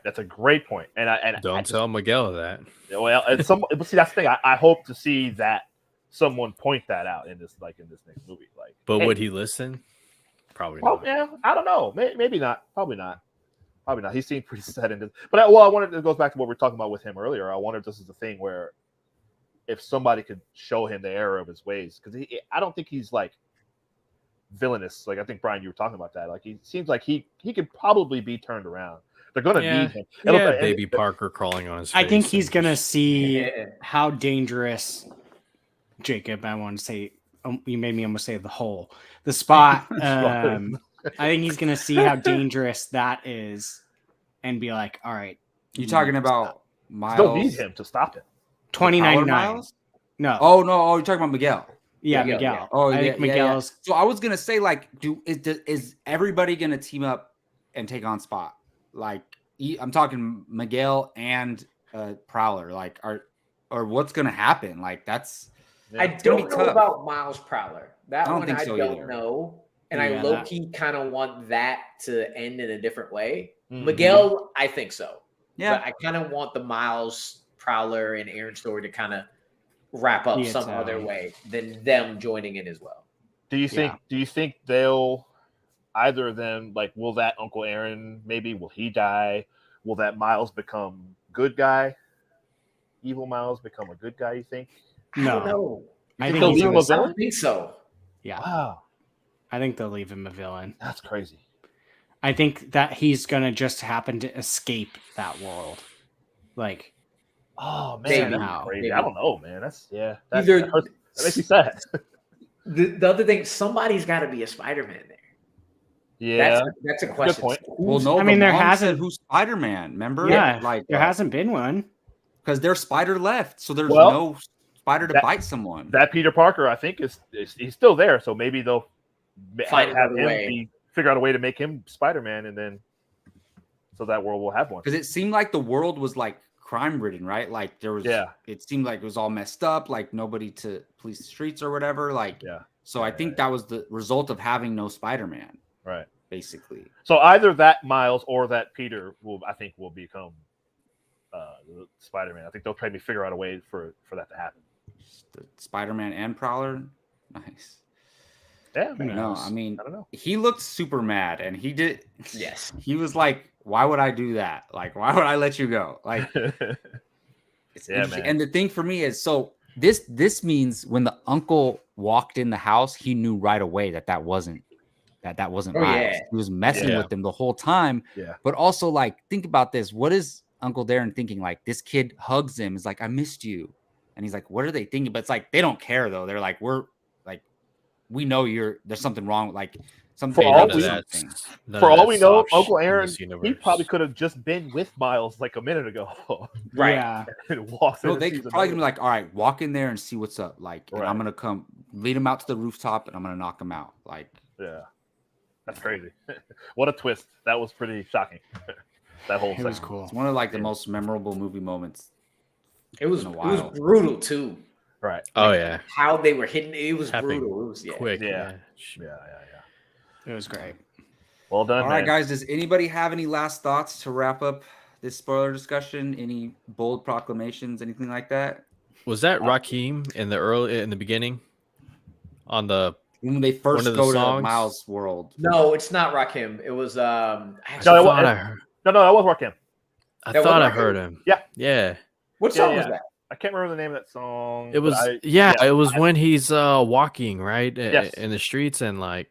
That's a great point. And don't tell Miguel that. Well, but see, that's the thing. I hope to see that someone point that out in this next movie. Like, but would he listen? Probably not. Yeah, I don't know. Maybe not. Probably not. He seemed pretty set in this. But I wanted, it goes back to what we were talking about with him earlier. I wonder if this is the thing where if somebody could show him the error of his ways, because I don't think he's like villainous. Like I think Brian, you were talking about that. Like he seems like he could probably be turned around. They're gonna need him. Baby Parker crawling on his face. I think he's gonna see how dangerous. Jacob, I want to say you made me almost say the Spot. I think he's gonna see how dangerous that is, and be like, "All right." You talking about Miles? Don't need him to stop him. 2099. No. Oh no. Oh, you're talking about Miguel. Yeah, Miguel. Oh, I think Miguel's. So I was gonna say, like, is everybody gonna team up and take on Spot? Like, I'm talking Miguel and Prowler. Like, or what's gonna happen? Like, that's. I don't know about Miles Prowler. That one I don't either. know. And I low-key kind of want that to end in a different way. Mm-hmm. Miguel, I think so. Yeah. But I kind of want the Miles, Prowler, and Aaron story to kind of wrap up some other way than them joining in as well. Do you think they'll either of them, like, will that Uncle Aaron, maybe, will he die? Will that Miles become good guy? Evil Miles become a good guy, you think? I don't know. I think they'll leave him a villain? I think so. Yeah. Wow. I think they'll leave him a villain. That's crazy. I think that he's gonna just happen to escape that world. Like, oh man, that's crazy. I don't know, man. That makes me sad. The other thing, somebody's got to be a Spider-Man there. Yeah, that's a question. Good point. Well, no, there hasn't. Who's Spider-Man? Remember? Yeah, like there hasn't been one because there's Spider left, so there's no Spider to bite someone. That Peter Parker, I think, he's still there. So maybe they'll figure out a way to make him Spider-Man, and then so that world will have one. Because it seemed like the world was like crime ridden, right? Like there was, it seemed like it was all messed up, like nobody to police the streets or whatever. Like, so I think that was the result of having no Spider-Man, right? Basically. So either that Miles or that Peter will become Spider-Man. I think they'll try to figure out a way for that to happen. The Spider-Man and Prowler, nice. Yeah, no, I mean, I don't know. He looked super mad, and he did. Yes, he was like, "Why would I do that? Like, why would I let you go?" Like, it's interesting. Man. And the thing for me is, so this means when the uncle walked in the house, he knew right away that wasn't Miles. Yeah. He was messing with them the whole time. Yeah. But also, like, think about this. What is Uncle Darren thinking? Like, this kid hugs him, is like, "I missed you," and he's like, "What are they thinking?" But it's like they don't care though. They're like, we know there's something wrong. Like something. For all we know, Uncle Aaron, he probably could have just been with Miles like a minute ago. Right. Yeah. And walked in. No, they probably gonna be like, "All right, walk in there and see what's up." Like, and I'm gonna come lead him out to the rooftop, and I'm gonna knock him out. Like, yeah, that's crazy. What a twist! That was pretty shocking. That whole thing was cool. It's one of like the most memorable movie moments. It was brutal too. Right. Oh yeah. How they were hitting it was brutal. It was quick. Yeah. It was great. Well done. All right, guys. Does anybody have any last thoughts to wrap up this spoiler discussion? Any bold proclamations? Anything like that? Was that Rakim in the beginning? On the when they first go to Miles' world? No, it's not Rakim. It was No, that was Rakim. I thought I heard him. Yeah. Yeah. What song was that? I can't remember the name of that song. It was it was when he's walking right in the streets and like,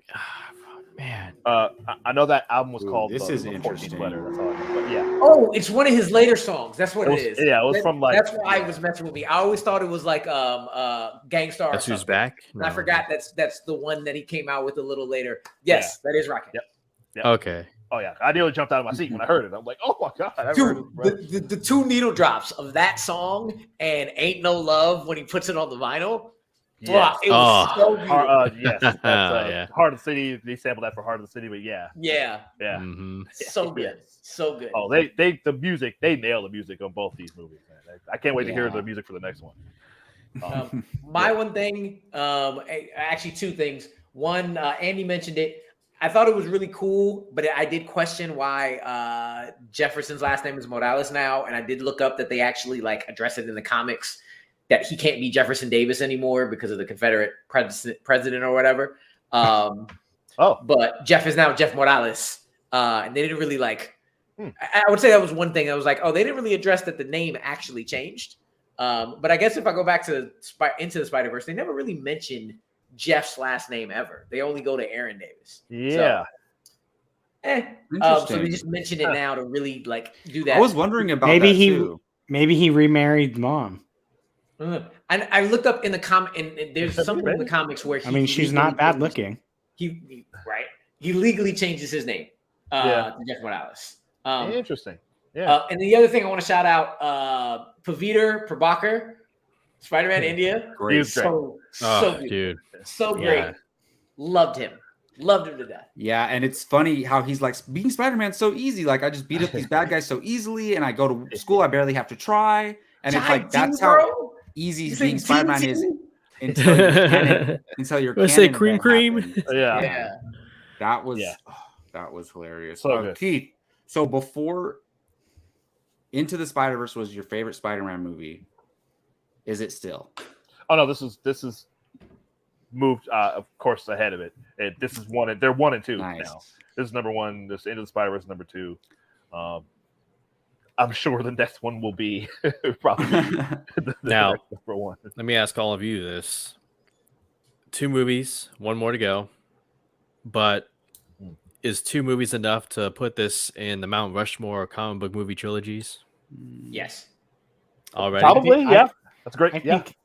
man. I know that album was called. This is interesting. That's all I know. But yeah. Oh, it's one of his later songs. That's what it is. Yeah, it was from like. That's why I was messing with me. I always thought it was like Gangstar. That's Who's Back. No. I forgot that's the one that he came out with a little later. Yes, that is Rakim. Yep. Okay. Oh yeah, I nearly jumped out of my seat when I heard it. I'm like, oh my god! Dude, the two needle drops of that song and "Ain't No Love" when he puts it on the vinyl. Yes. Wow, it was so beautiful. Yes, that's, Heart of the City. They sampled that for Heart of the City, but yeah. Mm-hmm. So good, so good. Oh, the music, they nail the music on both these movies, man. I can't wait to hear the music for the next one. My one thing, actually two things. One, Andy mentioned it. I thought it was really cool, but I did question why Jefferson's last name is Morales now, and I did look up that they actually like address it in the comics that he can't be Jefferson Davis anymore because of the Confederate president or whatever. But Jeff is now Jeff Morales, and they didn't really like. I would say that was one thing. I was like, oh, they didn't really address that the name actually changed. But I guess if I go back to Into the Spider-Verse, they never really mentioned Jeff's last name ever. They only go to Aaron Davis. Yeah. So they just mention it now to really like do that. I was wondering about too. Maybe he remarried mom. And I looked up in the and there's something in the comics where she's not bad looking. He legally changes his name to Jeff Morales. Interesting. Yeah. And the other thing I want to shout out, Paviter Prabhakar, Spider-Man India. Great. So good. Dude. So great. Yeah. Loved him to death. Yeah, and it's funny how he's like, being Spider-Man so easy. Like, I just beat up these bad guys so easily, and I go to school, I barely have to try. And it's like, that's how easy being Spider-Man is until you're Let's say cream. Yeah. That was hilarious. So Keith, so before Into the Spider-Verse was your favorite Spider-Man movie, is it still? Oh no, this is moved of course ahead of it. This is one. They're 1 and 2 now. This is number 1. This Into the Spider-Verse number 2. I'm sure the next one will be probably now number 1. Let me ask all of you this: 2 movies, 1 more to go, but is 2 movies enough to put this in the Mount Rushmore comic book movie trilogies? Yes. Already? Probably, yeah. That's great. I think,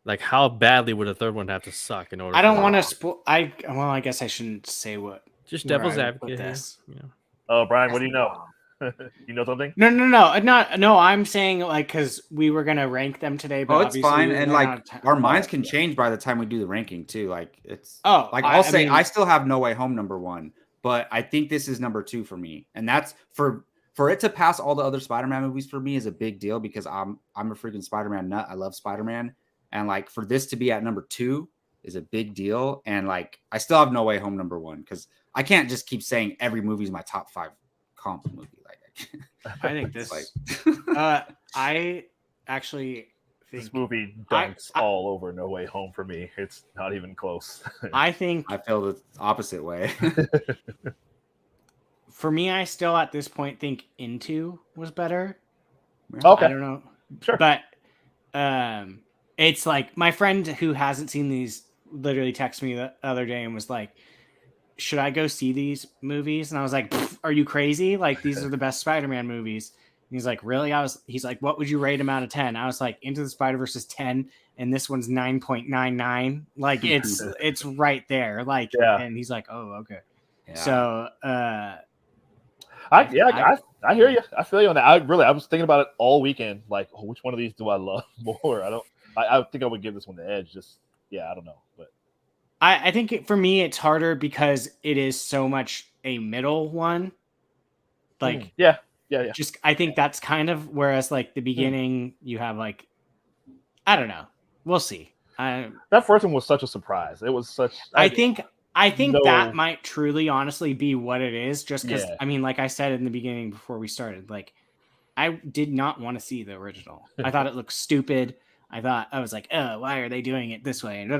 like, how badly would a third one have to suck in order? I don't want to spoil. I guess I shouldn't say what. Just devil's advocate. This. Yeah. Oh, Brian, what do you know? You know something? No. I'm saying like because we were gonna rank them today, but it's fine, and like our minds can change by the time we do the ranking too. Like it's I mean, I still have No Way Home number 1, but I think this is number 2 for me, and that's for for it to pass all the other Spider-Man movies for me is a big deal because I'm a freaking Spider-Man nut. I love Spider-Man. And like for this to be at number 2 is a big deal. And like I still have No Way Home number 1 because I can't just keep saying every movie is my top 5 comp movie. Like I think this I actually think This movie dunks all over No Way Home for me. It's not even close. I think I feel the opposite way. For me, I still at this point think Into was better. Okay. I don't know. Sure. But it's like my friend who hasn't seen these literally texted me the other day and was like, should I go see these movies? And I was like, are you crazy? Like, these are the best Spider-Man movies. And he's like, really? He's like, what would you rate them out of 10? I was like, Into the Spider-Verse is 10 and this one's 9.99. Like it's right there. Like, and he's like, oh, okay. Yeah. So, I hear you. I feel you on that. I was thinking about it all weekend. Like, which one of these do I love more? I think I would give this one the edge. I don't know. But I think for me, it's harder because it is so much a middle one. Like, yeah. Just, I think that's kind of, whereas like the beginning, you have like, I don't know. We'll see. That first one was such a surprise. It was such. I think that might truly, honestly, be what it is. Just because, I mean, like I said in the beginning before we started, like I did not want to see the original. I thought it looked stupid. I was like, oh, why are they doing it this way? And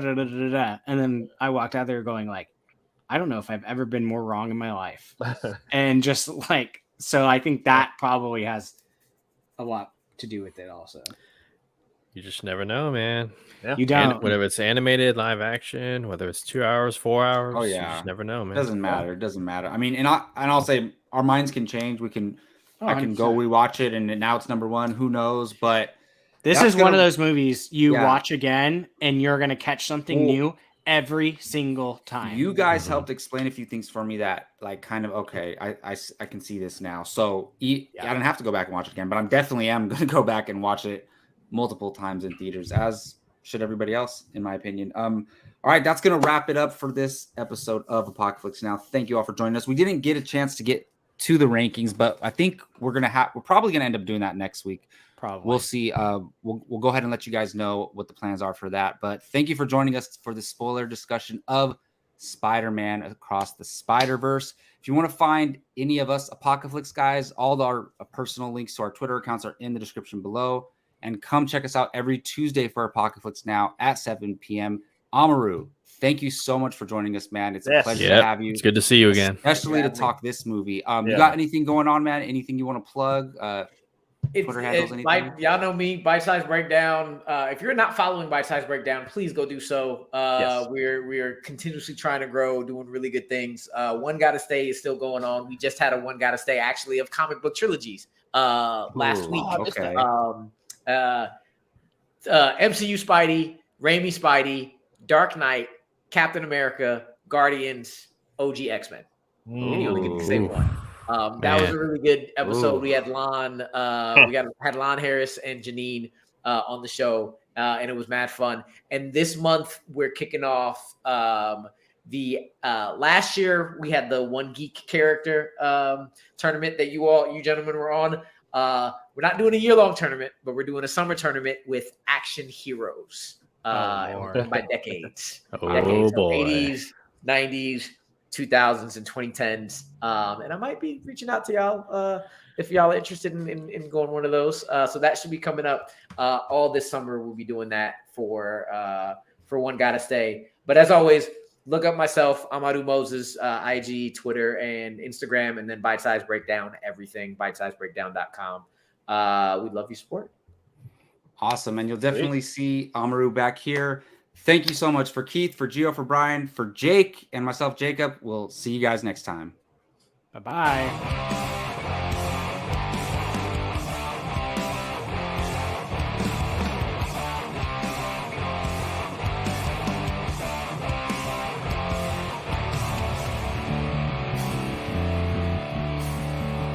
then I walked out there going like, I don't know if I've ever been more wrong in my life. And just like, so I think that probably has a lot to do with it also. You just never know, man. Yeah. You don't. And whether it's animated, live action, whether it's 2 hours, 4 hours. Oh, yeah. You just never know, man. Doesn't matter. It doesn't matter. I mean, and I'll say our minds can change. I can go rewatch it and now it's number 1. Who knows? But this is one of those movies you watch again and you're going to catch something new every single time. You guys helped explain a few things for me that like kind of, okay, I can see this now. So I don't have to go back and watch it again, but I definitely am going to go back and watch it multiple times in theaters, as should everybody else, in my opinion. All right, that's going to wrap it up for this episode of Apocaflix Now. Thank you all for joining us. We didn't get a chance to get to the rankings, but I think we're probably going to end up doing that next week. Probably. We'll see. We'll go ahead and let you guys know what the plans are for that. But thank you for joining us for the spoiler discussion of Spider-Man Across the Spider-Verse. If you want to find any of us Apocaflix guys, all our personal links to our Twitter accounts are in the description below. And come check us out every Tuesday for Apocaflix Now at 7 p.m. Amaru, thank you so much for joining us, man. It's a pleasure to have you. It's good to see you again. Especially to talk this movie. You got anything going on, man? Anything you want to plug? Twitter handles, anything? Y'all know me, Bite Size Breakdown. If you're not following Bite Size Breakdown, please go do so. We're continuously trying to grow, doing really good things. One Gotta Stay is still going on. We just had a One Gotta Stay, actually, of comic book trilogies last week. Okay. MCU Spidey, Raimi Spidey, Dark Knight, Captain America, Guardians, OG X-Men. And you only get to say one. That was a really good episode. We had Lon, had Lon Harris and Janine on the show, and it was mad fun. And this month we're kicking off the last year we had the One Geek character tournament that you gentlemen were on. We're not doing a year-long tournament, but we're doing a summer tournament with action heroes by decades. Boy. 80s, 90s, 2000s, and 2010s. And I might be reaching out to y'all if y'all are interested in going one of those. So that should be coming up all this summer. We'll be doing that for One Gotta Stay. But as always, look up myself, Amadou Moses, IG, Twitter, and Instagram, and then Bite Size Breakdown, everything, bitesizebreakdown.com. We'd love your support. Awesome. And you'll definitely see Amaru back here. Thank you so much for Keith, for Gio, for Brian, for Jake, and myself, Jacob. We'll see you guys next time. Bye-bye.